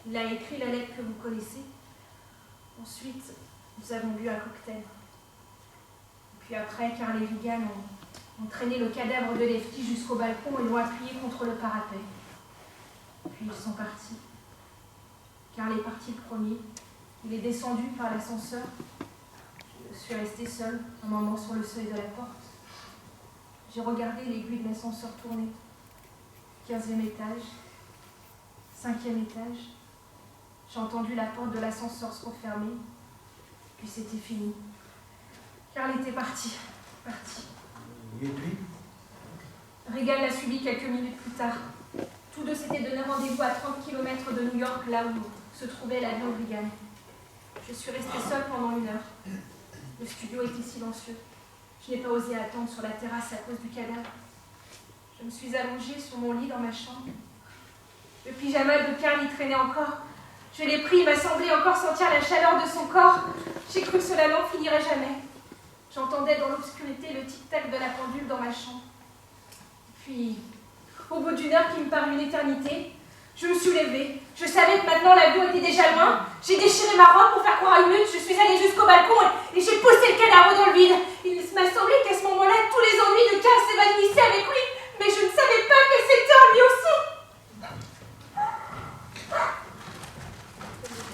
Il a écrit la lettre que vous connaissez. Ensuite, nous avons bu un cocktail. Puis après, Karl et Regan ont traîné le cadavre de Lefty jusqu'au balcon et l'ont appuyé contre le parapet. Puis ils sont partis. Karl est parti le premier. Il est descendu par l'ascenseur. Je suis restée seule un moment sur le seuil de la porte. J'ai regardé l'aiguille de l'ascenseur tourner. 15e étage, 5e étage. J'ai entendu la porte de l'ascenseur se refermer. Puis c'était fini. Karl était parti. Et puis? Regan l'a suivi quelques minutes plus tard. Tous deux s'étaient donné rendez-vous à 30 km de New York, là où se trouvait l'avion de Regan. Je suis restée seule pendant 1 heure. Le studio était silencieux. Je n'ai pas osé attendre sur la terrasse à cause du cadavre. Je me suis allongée sur mon lit dans ma chambre. Le pyjama de Karl y traînait encore. Je l'ai pris, il m'a semblé encore sentir la chaleur de son corps. J'ai cru que cela n'en finirait jamais. J'entendais dans l'obscurité le tic-tac de la pendule dans ma chambre. Puis, au bout d'1 heure qui me parut une éternité, Je me suis levée. Je savais que maintenant l'avion était déjà loin. J'ai déchiré ma robe pour faire croire à une lutte. Je suis allée jusqu'au balcon et j'ai poussé le cadavre dans le vide. Il m'a semblé qu'à ce moment-là, tous les ennuis de Karl s'évanouissaient avec lui. Mais je ne savais pas que c'était en lui aussi.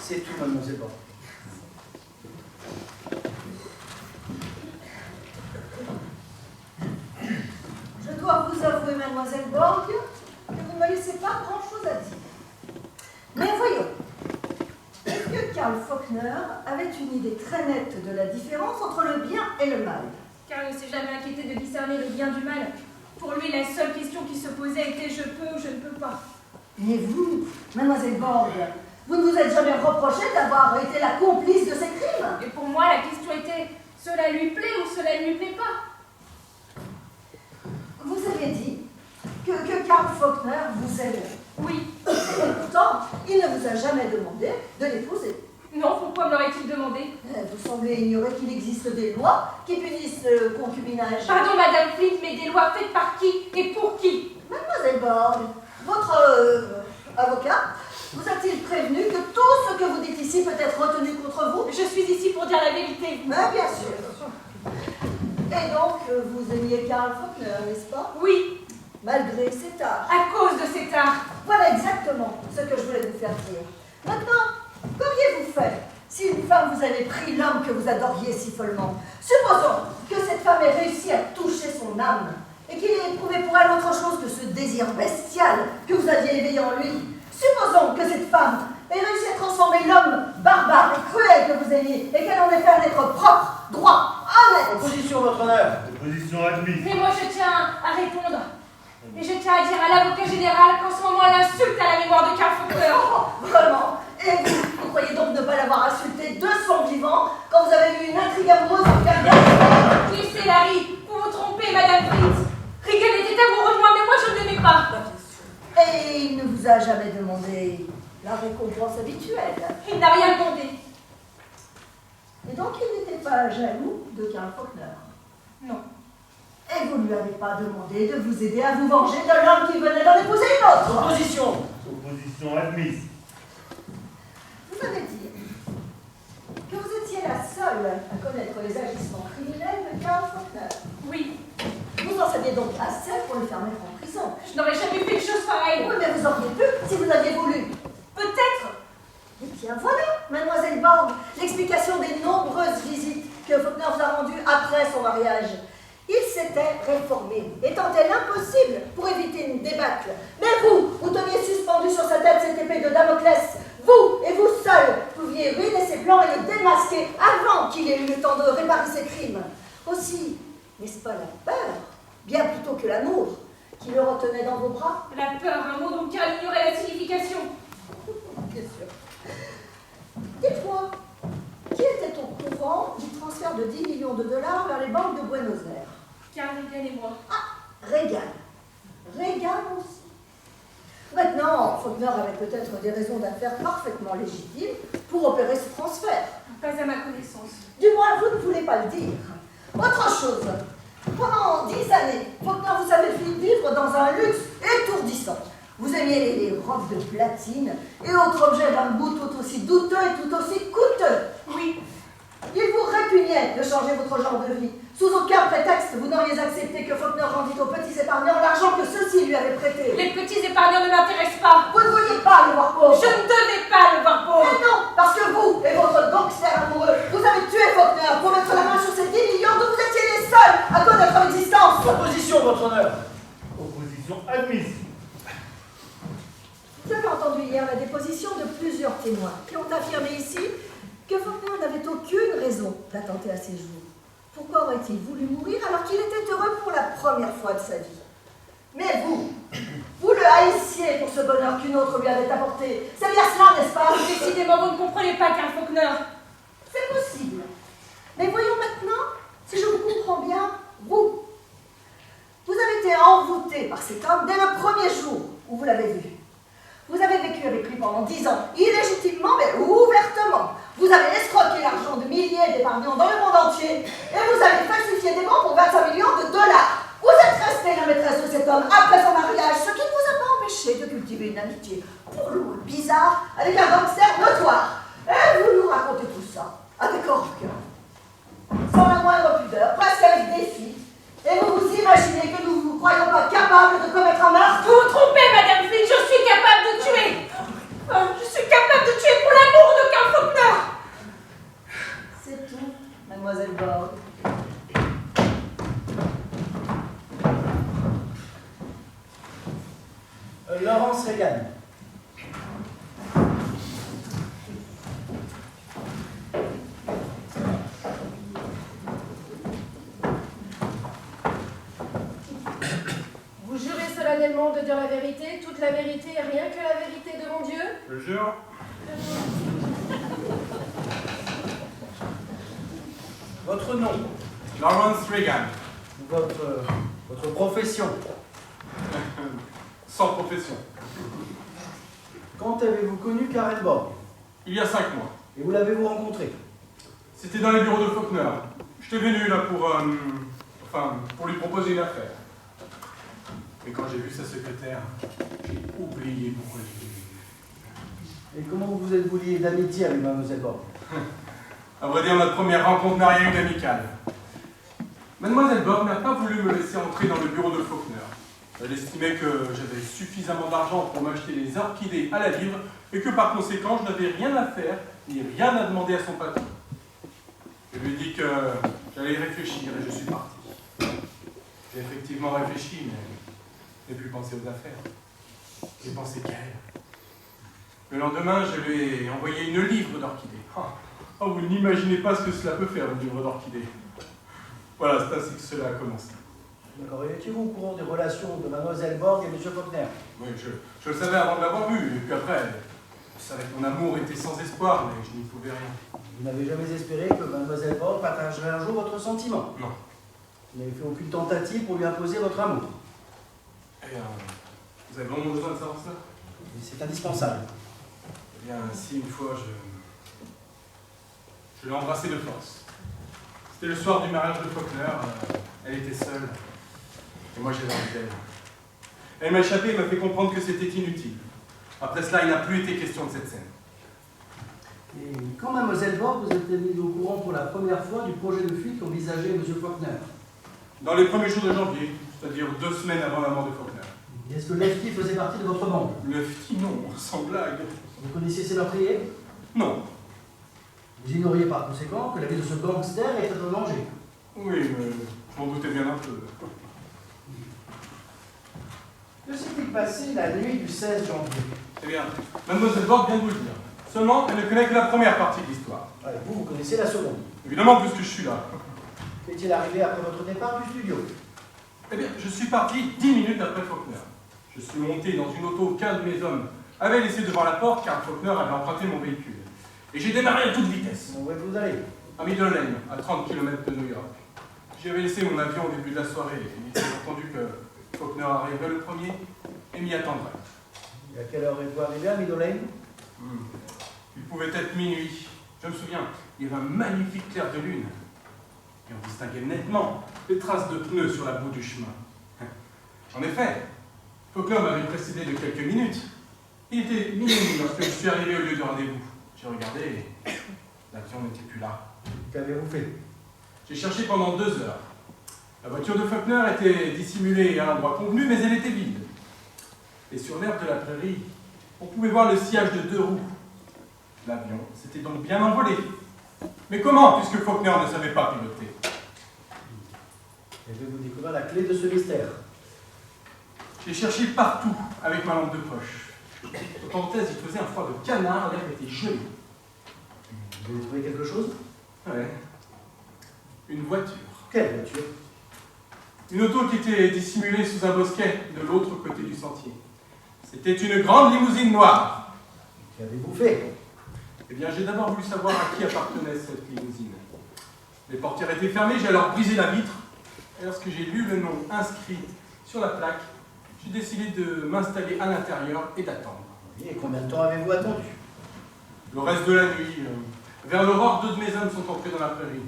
C'est tout, mademoiselle Borg. Je dois vous avouer, mademoiselle Borg, que vous ne me laissez pas grand-chose à dire. Mais voyons, est-ce que Karl Faulkner avait une idée très nette de la différence entre le bien et le mal? Karl ne s'est jamais inquiété de discerner le bien du mal. Pour lui, la seule question qui se posait était je peux ou je ne peux pas. Mais vous, mademoiselle Borg, vous ne vous êtes jamais reproché d'avoir été la complice de ces crimes? Et pour moi, la question était cela lui plaît ou cela ne lui plaît pas? Vous avez dit que Karl Faulkner vous aimait. Oui. Et pourtant, il ne vous a jamais demandé de l'épouser. Non, pourquoi me l'aurait-il demandé? Vous semblez ignorer qu'il existe des lois qui punissent le concubinage. Pardon, Madame Flint, mais des lois faites par qui et pour qui? Mademoiselle Borg, votre avocat vous a-t-il prévenu que tout ce que vous dites ici peut être retenu contre vous? Je suis ici pour dire la vérité. Mais bien sûr. Et donc, vous aimiez Karl Faulkner, n'est-ce pas? Oui. Malgré cet art. À cause de cet art. Voilà exactement ce que je voulais vous faire dire. Maintenant, qu'auriez-vous fait si une femme vous avait pris l'homme que vous adoriez si follement? Supposons que cette femme ait réussi à toucher son âme et qu'il ait éprouvé pour elle autre chose que ce désir bestial que vous aviez éveillé en lui. Supposons que cette femme ait réussi à transformer l'homme barbare et cruel que vous aimiez et qu'elle en ait fait un être propre, droit, honnête. Opposition, votre honneur. Opposition admise. Mais moi, je tiens à répondre. Et je tiens à dire à l'avocat général qu'en ce moment, elle insulte à la mémoire de Karl Faulkner. Oh, vraiment? Et vous croyez donc ne pas l'avoir insulté de son vivant quand vous avez eu une intrigue amoureuse en Calgary? Laissez Larry, vous vous trompez, Madame Fritz. Regan était amoureux de moi, mais moi, je ne l'aimais pas. Et il ne vous a jamais demandé la récompense habituelle. Il n'a rien demandé. Et donc il n'était pas jaloux de Karl Faulkner. Non. Et vous ne lui avez pas demandé de vous aider à vous venger de l'homme qui venait d'en épouser une autre. Opposition. Opposition admise. Vous avez dit que vous étiez la seule à connaître les agissements criminels de Karl Faulkner. Oui. Vous en saviez donc assez pour le faire mettre en prison. Je n'aurais jamais fait une chose pareille. Oui, mais vous auriez pu si vous aviez voulu. Peut-être. Et bien voilà, mademoiselle Borg, l'explication des nombreuses visites que Faulkner vous a rendues après son mariage. Il s'était réformé, étant-elle impossible pour éviter une débâcle. Mais vous teniez suspendu sur sa tête cette épée de Damoclès. Vous, et vous seul, pouviez ruiner ses plans et le démasquer avant qu'il ait eu le temps de réparer ses crimes. Aussi, n'est-ce pas la peur, bien plutôt que l'amour, qui le retenait dans vos bras? La peur, un mot dont Karl ignorait la signification. Bien sûr. Dites-moi, qui était au courant du transfert de 10 millions de dollars vers les banques de Buenos Aires? Karl, Regan et moi. Ah, Regan. Regan aussi. Maintenant, Faulkner avait peut-être des raisons d'affaires parfaitement légitimes pour opérer ce transfert. Pas à ma connaissance. Du moins, vous ne voulez pas le dire. Autre chose. Pendant 10 années, Faulkner vous avez fait vivre dans un luxe étourdissant. Vous aimiez les robes de platine et autres objets d'un goût tout aussi douteux et tout aussi coûteux. Oui. Il vous répugnait de changer votre genre de vie. Sous aucun prétexte, vous n'auriez accepté que Faulkner rendît aux petits épargnants l'argent que ceux-ci lui avaient prêté. Les petits épargnants ne m'intéressent pas. Vous ne vouliez pas le voir pauvre. Je ne devais pas le voir pauvre. Mais non, parce que vous et votre gangster amoureux, vous avez tué Faulkner pour mettre la main sur ces 10 millions dont vous étiez les seuls à connaître l'existence. Opposition, votre honneur. Opposition admise. Vous avez entendu hier la déposition de plusieurs témoins qui ont affirmé ici que Faulkner n'avait aucune raison d'attenter à ses jours. Pourquoi aurait-il voulu mourir alors qu'il était heureux pour la première fois de sa vie? Mais vous le haissiez pour ce bonheur qu'une autre lui avait apporté. C'est bien cela, n'est-ce pas? Décidément, vous ne comprenez pas, Karl Faulkner. C'est possible. Mais voyons maintenant, si je vous comprends bien, vous avez été envoûté par cet homme dès le premier jour où vous l'avez vu. Vous avez vécu avec lui pendant 10 ans, illégitimement mais ouvertement. Vous avez escroqué l'argent de milliers d'épargnants dans le monde entier et vous avez falsifié des bons pour 25 millions de dollars. Vous êtes restée la maîtresse de cet homme après son mariage, ce qui ne vous a pas m'empêcher de cultiver une amitié pour le moins bizarre avec un gangster notoire. Et vous nous racontez tout ça avec orgueil, sans la moindre pudeur, presque avec défi. Et vous vous imaginez que nous ne vous croyons pas capables de commettre un meurtre? Vous vous trompez, Madame Flynn, je suis capable de tuer. Je suis capable de tuer pour l'amour de Karl Faulkner. C'est tout, mademoiselle Borg. Laurence Reagan. Vous jurez solennellement de dire la vérité, toute la vérité et rien que la vérité devant Dieu? Je jure. Votre nom, Lawrence Reagan. votre profession. Sans profession. Quand avez-vous connu Karen Borg? Il y a 5 mois. Et où l'avez-vous rencontré? C'était dans les bureaux de Faulkner. J'étais venu là pour lui proposer une affaire. Et quand j'ai vu sa secrétaire, j'ai oublié pourquoi je l'ai vue. Et comment vous êtes-vous lié d'amitié avec mademoiselle Borg? À vrai dire, notre première rencontre n'a rien eu d'amical. Mademoiselle Borg n'a pas voulu me laisser entrer dans le bureau de Faulkner. Elle estimait que j'avais suffisamment d'argent pour m'acheter des orchidées à la livre et que par conséquent, je n'avais rien à faire ni rien à demander à son patron. Je lui ai dit que j'allais y réfléchir et je suis parti. J'ai effectivement réfléchi, mais je n'ai plus pensé aux affaires. J'ai pensé qu'à elle. Le lendemain, je lui ai envoyé une livre d'orchidées. Oh, vous n'imaginez pas ce que cela peut faire, une livre d'orchidées. Voilà, c'est ainsi que cela a commencé. D'accord. Et étiez-vous au courant des relations de mademoiselle Borg et M. Faulkner? Oui, je le savais avant de l'avoir vu, et puis après, je savais que mon amour était sans espoir, mais je n'y pouvais rien. Vous n'avez jamais espéré que mademoiselle Borg partagerait un jour votre sentiment? Non. Vous n'avez fait aucune tentative pour lui imposer votre amour? Et vous avez vraiment besoin de savoir ça? C'est indispensable. Eh bien, si une fois je l'ai embrassée de force. C'était le soir du mariage de Faulkner, elle était seule, et moi j'avais envie d'elle. Elle m'a échappé et m'a fait comprendre que c'était inutile. Après cela, il n'a plus été question de cette scène. Et quand mademoiselle Borg vous êtes mise au courant pour la première fois du projet de fuite qu'envisageait M. Faulkner? Dans les premiers jours de janvier, c'est-à-dire 2 semaines avant la mort de Faulkner. Est-ce que Lefty faisait partie de votre bande? Lefty, non, sans blague. Vous connaissiez ses meurtriers? Non. Vous ignoriez par conséquent que la vie de ce gangster était en danger? Oui, mais je m'en doutais bien un peu. Que s'est-il passé la nuit du 16 janvier? Eh bien, mademoiselle Borg vient de vous le dire. Seulement, elle ne connaît que la première partie de l'histoire. Allez, vous connaissez la seconde. Évidemment, puisque je suis là. Qu'est-il arrivé après votre départ du studio? Eh bien, je suis parti 10 minutes après Faulkner. Je suis monté dans une auto qu'un de mes hommes avait laissé devant la porte car Faulkner avait emprunté mon véhicule. Et j'ai démarré à toute vitesse. Où êtes-vous allé? À Middle Lane, à 30 km de New York. J'y avais laissé mon avion au début de la soirée. Et j'ai entendu que Faulkner arriverait le premier et m'y attendrait. Et à quelle heure êtes-vous arrivé à Middle Lane? Il pouvait être minuit. Je me souviens, il y avait un magnifique clair de lune. Et on distinguait nettement les traces de pneus sur la boue du chemin. En effet, Faulkner m'avait précédé de quelques minutes. Il était minuit lorsque je suis arrivé au lieu du rendez-vous. J'ai regardé et l'avion n'était plus là. Qu'avez-vous fait? J'ai cherché pendant 2 heures. La voiture de Faulkner était dissimulée à l'endroit convenu, mais elle était vide. Et sur l'herbe de la prairie, on pouvait voir le sillage de 2 roues. L'avion s'était donc bien envolé. Mais comment, puisque Faulkner ne savait pas piloter? Avez-vous découvert la clé de ce mystère? J'ai cherché partout avec ma lampe de poche. En parenthèse, il faisait un froid de canard, l'air était gelé. Vous avez trouvé quelque chose? Ouais. Une voiture. Quelle voiture? Une auto qui était dissimulée sous un bosquet de l'autre côté du sentier. C'était une grande limousine noire. Qu'avez-vous fait? Eh bien, j'ai d'abord voulu savoir à qui appartenait cette limousine. Les portières étaient fermées, j'ai alors brisé la vitre. Et lorsque j'ai lu le nom inscrit sur la plaque, j'ai décidé de m'installer à l'intérieur et d'attendre. Et combien de temps avez-vous attendu? Le reste de la nuit, vers l'aurore, 2 de mes hommes sont entrés dans la prairie.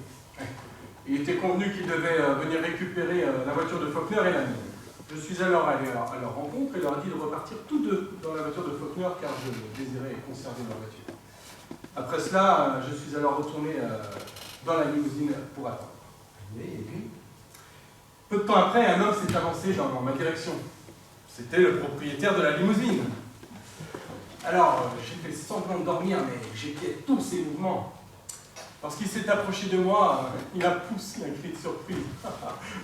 Il était convenu qu'ils devaient venir récupérer la voiture de Faulkner et la mienne. Je suis alors allé à leur rencontre et leur ai dit de repartir tous deux dans la voiture de Faulkner car je désirais conserver leur voiture. Après cela, je suis alors retourné dans la limousine pour attendre. Oui, et puis? Peu de temps après, un homme s'est avancé dans ma direction. C'était le propriétaire de la limousine. Alors, j'ai fait semblant de dormir, mais j'épiais tous ses mouvements. Lorsqu'il s'est approché de moi, il a poussé un cri de surprise.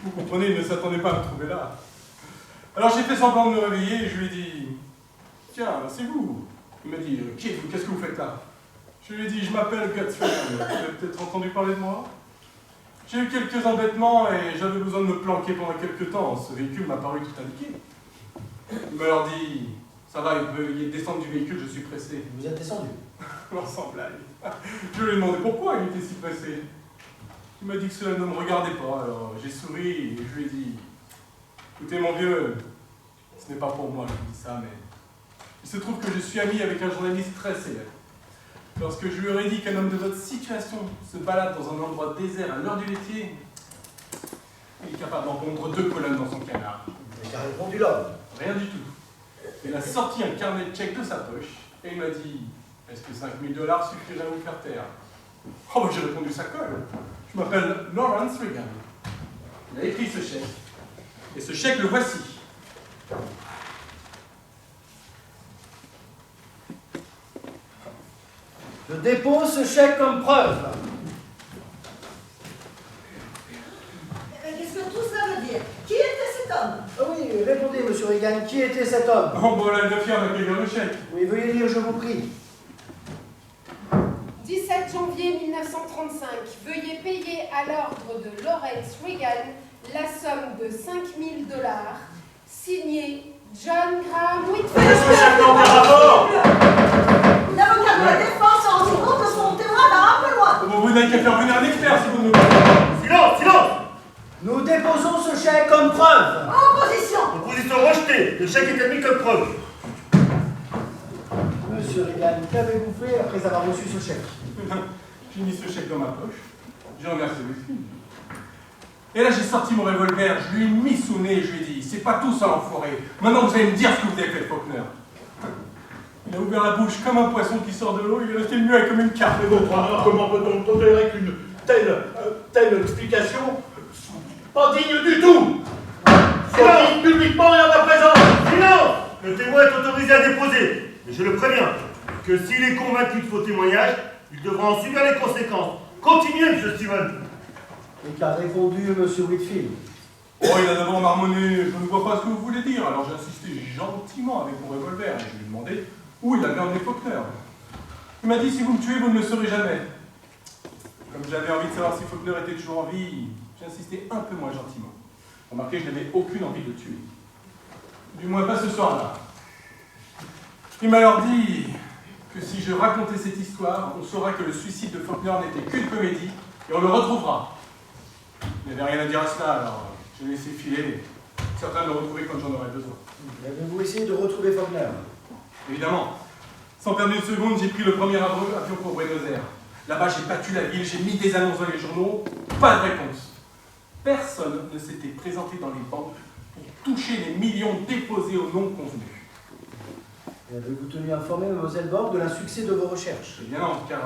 Vous comprenez, il ne s'attendait pas à me trouver là. Alors j'ai fait semblant de me réveiller et je lui ai dit « Tiens, c'est vous ». Il m'a dit « Qui êtes-vous? Qu'est-ce que vous faites là ?» Je lui ai dit « Je m'appelle Guts Regan. Vous avez peut-être entendu parler de moi ?» J'ai eu quelques embêtements et j'avais besoin de me planquer pendant quelques temps. Ce véhicule m'a paru tout indiqué. Il m'a alors dit « Ça va, veuillez descendre du véhicule, je suis pressé. » Vous êtes descendu? Alors sans blague. Je lui ai demandé pourquoi il était si pressé. Il m'a dit que cela ne me regardait pas, alors j'ai souri et je lui ai dit « Écoutez mon vieux, ce n'est pas pour moi que je dis ça, mais il se trouve que je suis ami avec un journaliste très célèbre. Lorsque je lui aurais dit qu'un homme de votre situation se balade dans un endroit désert à l'heure du laitier, il est capable d'en pondre 2 colonnes dans son canard. » Mais qu'a répondu l'homme? Rien du tout. Il a sorti un carnet de chèques de sa poche et il m'a dit « Est-ce que 5 000 $ suffiraient à vous faire taire ?» Oh, bah, j'ai répondu « Ça colle. Je m'appelle Lawrence Regan. » Il a écrit ce chèque. Et ce chèque, le voici. Je dépose ce chèque comme preuve. Qu'est-ce que tout cela veut dire? Qui était cet homme? Ah oui, répondez, monsieur Regan, qui était cet homme? Oh, bon, là, le fier n'a qu'à lire le chèque. Oui, veuillez lire, je vous prie. 17 janvier 1935. Veuillez payer à l'ordre de Lawrence Regan la somme de 5 000 $. Signé John Graham Whitfield. L'avocat de la défense s'en rendu compte que son témoin va un peu loin. Bon, vous n'avez qu'à faire venir un expert si vous ne... Silence, silence! Nous déposons ce chèque comme preuve. Opposition. Opposition rejetée. Le chèque est admis comme preuve. Monsieur Regan, qu'avez-vous fait après avoir reçu ce chèque? J'ai mis ce chèque dans ma poche. J'ai remercié Whitfield. Et là, j'ai sorti mon revolver, je lui ai mis sous le nez et je lui ai dit « C'est pas tout ça, l'enfoiré. Maintenant, vous allez me dire ce que vous avez fait, Faulkner. » Il a ouvert la bouche comme un poisson qui sort de l'eau, il est resté muet comme une carte. Mais votre honneur, comment peut-on tolérer qu'une telle explication pas digne du tout soit dite publiquement et en ma présence? Silence! Le témoin est autorisé à déposer. Mais je le préviens que s'il est convaincu de faux témoignages, il devra en subir les conséquences. Continuez, M. Steven. Et qu'a répondu monsieur Whitfield? Oh, il a d'abord marmonné, je ne vois pas ce que vous voulez dire. Alors j'ai insisté gentiment avec mon revolver et je lui ai demandé où il avait emmené Faulkner. Il m'a dit si vous me tuez, vous ne le saurez jamais. Comme j'avais envie de savoir si Faulkner était toujours en vie, j'ai insisté un peu moins gentiment. Remarquez, je n'avais aucune envie de le tuer. Du moins pas ce soir-là. Il m'a alors dit que si je racontais cette histoire, on saura que le suicide de Faulkner n'était qu'une comédie et on le retrouvera. Il n'y avait rien à dire à cela, alors j'ai laissé filer. Certains de le retrouver quand j'en aurais besoin. Avez-vous essayé de retrouver Faulkner? Évidemment. Sans perdre une seconde, j'ai pris le premier avion pour Buenos Aires. Là-bas, j'ai battu la ville, j'ai mis des annonces dans les journaux. Pas de réponse. Personne ne s'était présenté dans les banques pour toucher les millions déposés au nom convenu. Et avez-vous tenu informé Mlle Borg de l'insuccès de vos recherches? Eh bien non, car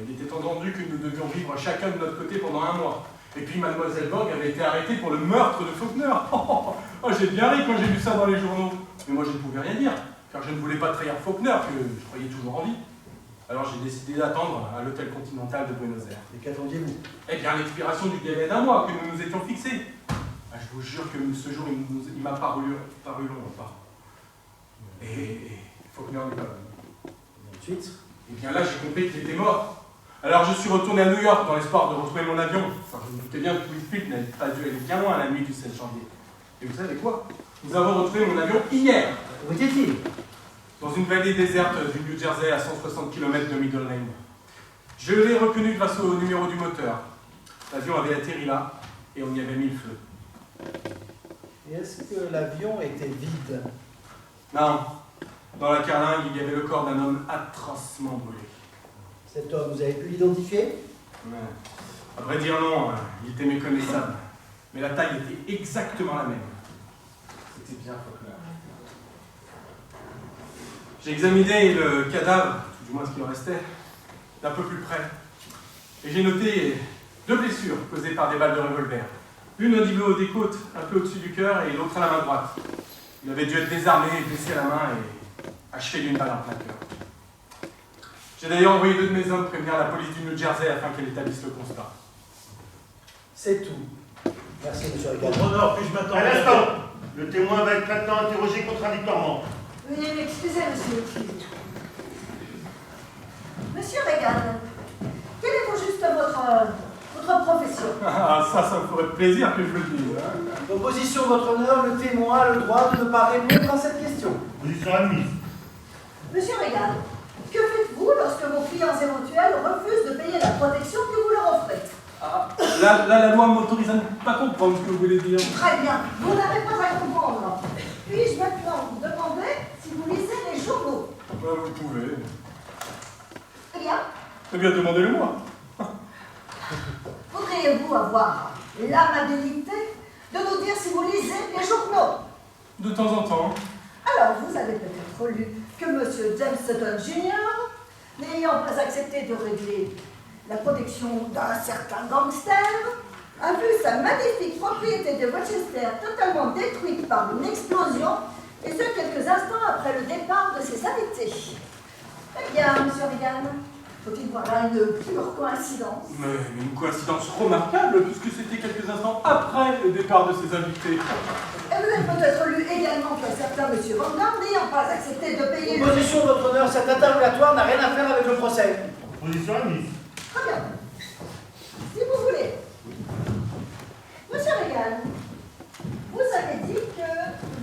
il était entendu que nous devions vivre chacun de notre côté pendant 1 mois. Et puis Mademoiselle Borg avait été arrêtée pour le meurtre de Faulkner. Oh, j'ai bien ri quand j'ai lu ça dans les journaux. Mais moi je ne pouvais rien dire, car je ne voulais pas trahir Faulkner, que je croyais toujours en vie. Alors j'ai décidé d'attendre à l'hôtel Continental de Buenos Aires. Et qu'attendiez-vous? Eh bien l'expiration du délai d'1 mois que nous nous étions fixés. Ah, je vous jure que ce jour il m'a paru long. Et Faulkner n'est pas venu. Ensuite? Et bien là j'ai compris qu'il était mort. Alors je suis retourné à New York dans l'espoir de retrouver mon avion. Enfin, je me doutais bien que Whitfield n'avait pas dû aller bien loin la nuit du 16 janvier. Et vous savez quoi? Nous avons retrouvé mon avion hier. Où était-il? Dans une vallée déserte du New Jersey à 160 km de Middle Lane. Je l'ai reconnu grâce au numéro du moteur. L'avion avait atterri là et on y avait mis le feu. Et est-ce que l'avion était vide? Non. Dans la carlingue, il y avait le corps d'un homme atrocement brûlé. Cet homme, vous avez pu l'identifier? Ouais. À vrai dire, non, il était méconnaissable. Mais la taille était exactement la même. Écoutez bien, Faulkner. J'ai examiné le cadavre, tout du moins ce qu'il en restait, d'un peu plus près. Et j'ai noté 2 blessures causées par des balles de revolver. Une au niveau des côtes, un peu au-dessus du cœur, et l'autre à la main droite. Il avait dû être désarmé, blessé à la main et achevé d'une balle en plein cœur. J'ai d'ailleurs envoyé 2 de mes hommes prévenir la police du New Jersey afin qu'elle établisse le constat. C'est tout. Merci, monsieur Regan. Votre honneur, puis-je m'attendre Un instant. Le témoin va être maintenant interrogé contradictoirement. Veuillez m'excuser, monsieur. Monsieur Regan, quelle est au juste votre profession? Ah, ça me ferait plaisir que je le dise. Hein. Opposition, votre honneur, le témoin a le droit de ne pas répondre à cette question. Position admise. Monsieur Regan, que faites-vous lorsque vos clients éventuels refusent de payer la protection que vous leur offrez? Ah, là, la loi m'autorise à ne pas comprendre ce que vous voulez dire. Très bien, vous n'avez pas à comprendre. Puis-je maintenant vous demander si vous lisez les journaux? Vous pouvez. Eh bien, Eh bien, demandez-le-moi. voudriez-vous avoir l'amabilité de nous dire si vous lisez les journaux? De temps en temps. Alors, vous avez peut-être lu que M. James Sutton Jr., n'ayant pas accepté de régler la protection d'un certain gangster, a vu sa magnifique propriété de Rochester totalement détruite par une explosion, et ce quelques instants après le départ de ses invités. Eh bien, M. Regan, faut-il voir là une pure coïncidence? Mais une coïncidence remarquable, puisque c'était quelques instants après le départ de ses invités. Et vous avez peut-être lu également qu'un certain M. Van Damme, n'ayant pas accepté de payer le... Opposition, votre honneur, cet interrogatoire n'a rien à faire avec le procès. Position admise. Très bien. Si vous voulez. Monsieur Regan, vous avez dit que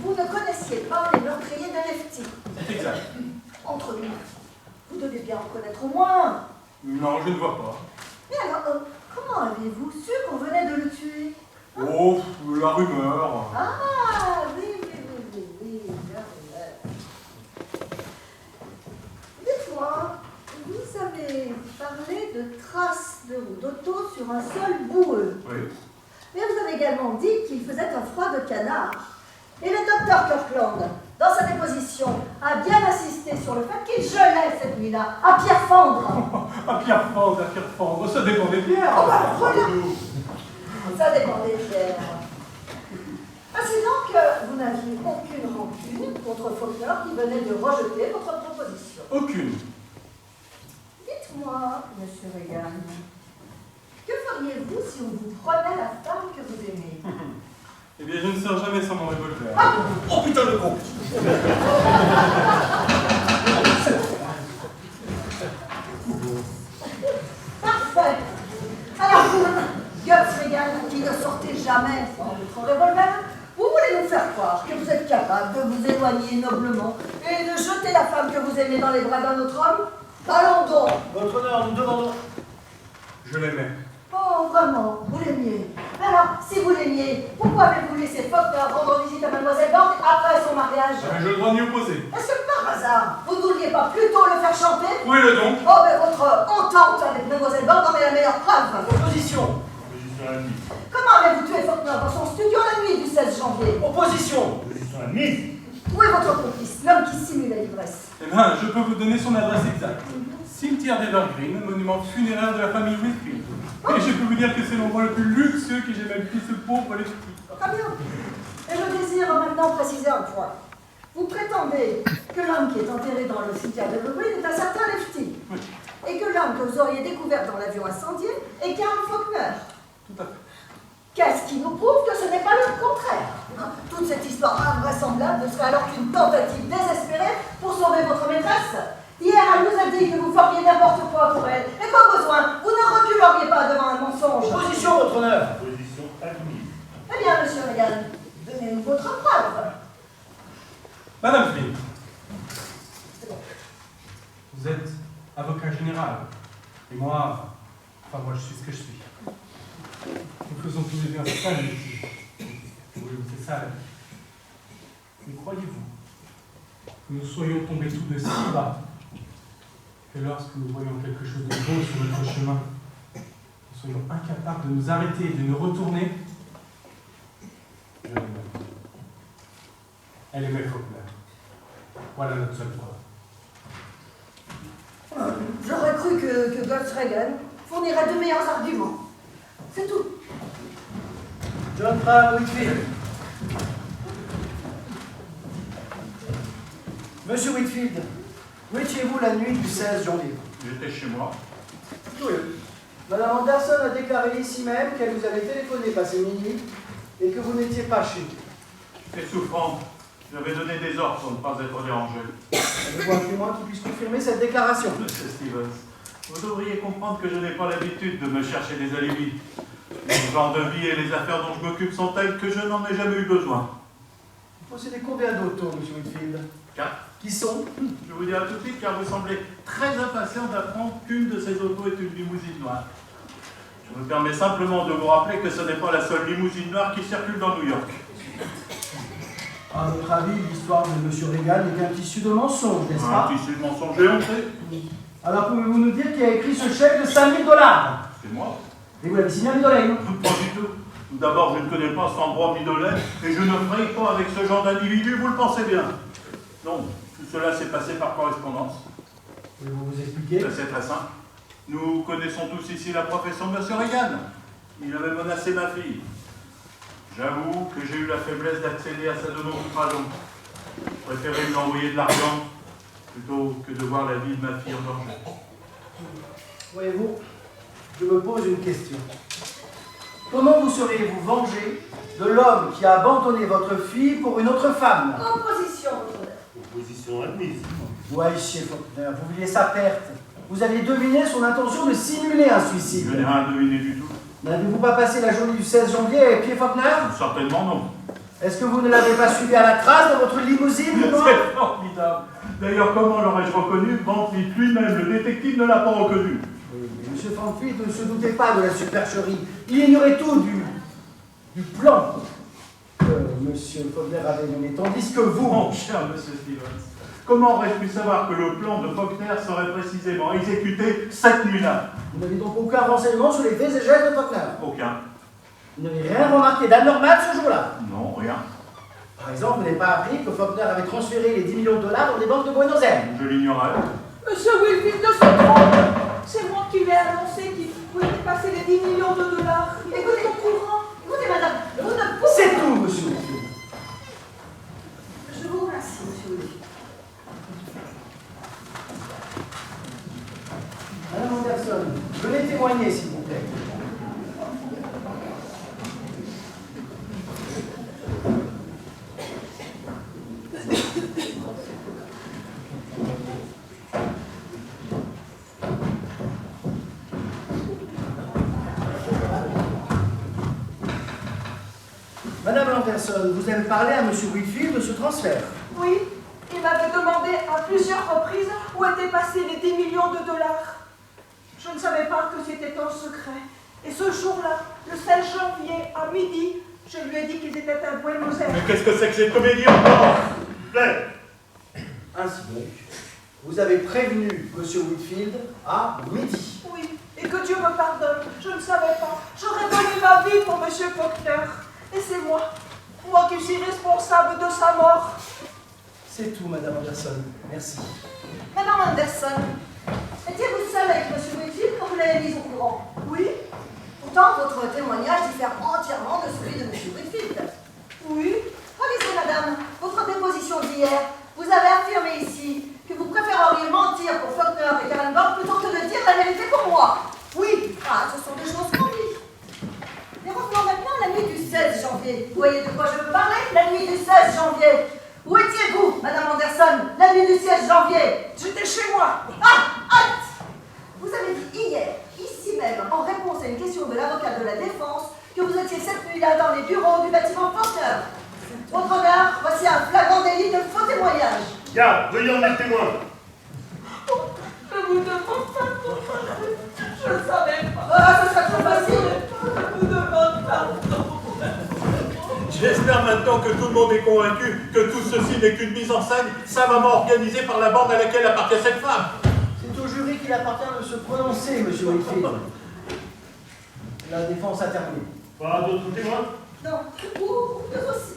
vous ne connaissiez pas les meurtriers de Lefty. C'est exact. Entre nous, vous devez bien en connaître au moins. Non, je ne vois pas. Mais alors, comment avez-vous su qu'on venait de le tuer? Oh, la rumeur. Ah, oui, la rumeur. Dites-moi, vous avez parlé de traces de roue d'auto sur un sol boueux. Oui. Mais vous avez également dit qu'il faisait un froid de canard. Et le docteur Kirkland, dans sa déposition, a bien insisté sur le fait qu'il gelait cette nuit-là, à pierre fendre. À pierre fendre, ça dépend des pierres. Oh ben voilà. Ça dépend des pierres. Ainsi donc, vous n'aviez aucune rancune contre Faulkner qui venait de rejeter votre proposition. Aucune. Dites-moi, monsieur Regan, que feriez-vous si on vous prenait la femme que vous aimez? Eh bien, je ne sors jamais sans mon revolver. Ah, Oh putain le con. parfait. Alors vous, Gus Regan, qui ne sortez jamais sans votre revolver, vous voulez nous faire croire que vous êtes capable de vous éloigner noblement et de jeter la femme que vous aimez dans les bras d'un autre homme? Allons donc. Votre honneur, nous demandons... Je l'aimais. Oh, vraiment, vous l'aimiez. Alors, si vous l'aimiez, pourquoi avez-vous laissé Faulkner rendre visite à Mademoiselle Bank après son mariage? J'avais le droit de m'y opposer. Est-ce que par hasard, vous ne vouliez pas plutôt le faire chanter? Prouvez-le donc. Oh, mais votre entente avec Mademoiselle Bank en est la meilleure preuve. Opposition. Position admise. Comment avez-vous tué Faulkner dans son studio la nuit du 16 janvier? Opposition. Position admise. Où est votre complice, l'homme qui simule la l'ivresse? Eh bien, je peux vous donner son adresse exacte. Cimetière d'Evergreen, monument funéraire de la famille Whitfield. Et je peux vous dire que c'est l'endroit le plus luxueux que j'ai même pris ce pauvre Lefty. Très bien. Et je désire maintenant préciser un point. Vous prétendez que l'homme qui est enterré dans le cimetière d'Evergreen est un certain Lefty. Oui. Et que l'homme que vous auriez découvert dans l'avion incendié est Karl Faulkner. Tout à fait. Qu'est-ce qui nous prouve que ce n'est pas le contraire? Toute cette histoire invraisemblable ne serait alors qu'une tentative désespérée pour sauver votre maîtresse. Hier, elle nous a dit que vous feriez n'importe quoi pour elle. Et pas besoin, vous ne reculeriez pas devant un mensonge. Opposition, votre honneur. Position admise. Eh bien, monsieur Regan, donnez-nous votre preuve. Madame Flynn, vous êtes avocat général. Et moi, je suis ce que je suis. Nous faisons tous les deux un certain métier. Oui, c'est ça la vie. Mais croyez-vous que nous soyons tombés tous deux si bas que lorsque nous voyons quelque chose de beau sur notre chemin, nous soyons incapables de nous arrêter et de nous retourner? Je ne Elle aimait Faulkner. Voilà notre seule preuve. J'aurais cru que Gus Reagan fournirait de meilleurs arguments. C'est tout. John Graham Whitfield. Monsieur Whitfield, où étiez-vous la nuit du 16 janvier? J'étais chez moi. Curieux. Madame Anderson a déclaré ici même qu'elle vous avait téléphoné passé minuit et que vous n'étiez pas chez vous. J'étais souffrant. J'avais donné des ordres pour ne pas être dérangé. Avez-vous un témoin qui puisse confirmer cette déclaration? Monsieur Stevens, vous devriez comprendre que je n'ai pas l'habitude de me chercher des alibis. Le genre de vie et les affaires dont je m'occupe sont telles que je n'en ai jamais eu besoin. Vous possédez combien d'autos, monsieur Whitfield? 4. Qui sont? Je vous dirai tout de suite car vous semblez très impatient d'apprendre qu'une de ces autos est une limousine noire. Je me permets simplement de vous rappeler que ce n'est pas la seule limousine noire qui circule dans New York. À votre avis, l'histoire de M. Reagan n'est qu'un tissu de mensonges, n'est-ce pas? Un tissu de mensonges éhonté. Alors pouvez-vous nous dire qui a écrit ce chèque de 5 000 $? C'est moi. Et vous l'avez signé à Midolène? Pas du tout. D'abord, je ne connais pas cet endroit Midolène et je ne fraye pas avec ce genre d'individu, vous le pensez bien. Non, tout cela s'est passé par correspondance. Pouvez-vous vous expliquer? C'est très simple. Nous connaissons tous ici la profession de M. Reagan. Il avait menacé ma fille. J'avoue que j'ai eu la faiblesse d'accéder à sa demande outrageante. Je préférais lui envoyer de l'argent plutôt que de voir la vie de ma fille en danger. Voyez-vous, je me pose une question. Comment vous seriez-vous vengé de l'homme qui a abandonné votre fille pour une autre femme? Opposition, votre honneur. Opposition admise. Vous haïssiez Faulkner, vous vouliez sa perte. Vous aviez deviné son intention de simuler un suicide. Je n'ai rien deviné du tout. N'avez-vous pas passé la journée du 16 janvier à épier Faulkner? Certainement non. Est-ce que vous ne l'avez pas suivi à la trace dans votre limousine? C'est formidable. D'ailleurs, comment l'aurais-je reconnu? Bentley lui-même, le détective, ne l'a pas reconnu. M. Fanfleet ne se doutait pas de la supercherie. Il ignorait tout du plan que M. Faulkner avait mené, tandis que vous... Mon cher M. Stevens, comment aurais-je pu savoir que le plan de Faulkner serait précisément exécuté cette nuit-là? Vous n'avez donc aucun renseignement sur les faits et gestes de Faulkner? Aucun. Vous n'avez rien remarqué d'anormal ce jour-là? Non, rien. Par exemple, vous n'avez pas appris que Faulkner avait transféré les 10 millions de dollars dans des banques de Buenos Aires? Je l'ignorais. Monsieur Whitfield ne se trompe. C'est moi qui lui ai annoncé qu'il pouvait dépasser les 10 millions de dollars. Il est au courant. Écoutez, madame, vous ne pouvez... C'est tout, monsieur Whitfield. Je vous remercie, monsieur Whitfield. Madame Anderson, venez témoigner, s'il vous plaît. Madame Anderson, vous avez parlé à M. Whitfield de ce transfert? Oui, il m'avait demandé à plusieurs reprises où étaient passés les 10 millions de dollars. Je ne savais pas que c'était un secret. Et ce jour-là, le 16 janvier à midi, je lui ai dit qu'ils étaient à Buenos Aires. Mais qu'est-ce que c'est que cette comédie encore? Plaît. Ainsi donc, vous avez prévenu M. Whitfield à midi. Oui, et que Dieu me pardonne, je ne savais pas. J'aurais donné ma vie pour M. Faulkner. Et c'est moi qui suis responsable de sa mort. C'est tout, Madame Anderson. Merci. Madame Anderson, étiez-vous seule avec M. Whitfield quand vous l'avez mis au courant? Oui, Pourtant, votre témoignage diffère entièrement de celui de M. Whitfield. oui. Relisez, madame, votre déposition d'hier. Vous avez affirmé ici que vous préféreriez mentir pour Faulkner et Kallenborg plutôt que de dire la vérité pour moi. Oui, ce sont des choses qu'on dit. Mais revenons maintenant à la nuit du 16 janvier. Vous voyez de quoi je veux parler? La nuit du 16 janvier. Où étiez-vous, madame Anderson, la nuit du 16 janvier? J'étais chez moi. Halt! Vous avez dit hier, ici même, en réponse à une question de l'avocat de la défense, que vous étiez cette nuit-là dans les bureaux du bâtiment Faulkner. Votre honneur, voici un flagrant délit de faux témoignage. Garde, veuillez en être témoin. Je vous demande pardon. Je ne savais pas. Ce serait trop facile. Je vous demande pardon. J'espère maintenant que tout le monde est convaincu que tout ceci n'est qu'une mise en scène savamment organisée par la bande à laquelle appartient cette femme. C'est au jury qu'il appartient de se prononcer, M. Whitfield. La défense a terminé. Pas d'autres témoins? Non, vous aussi.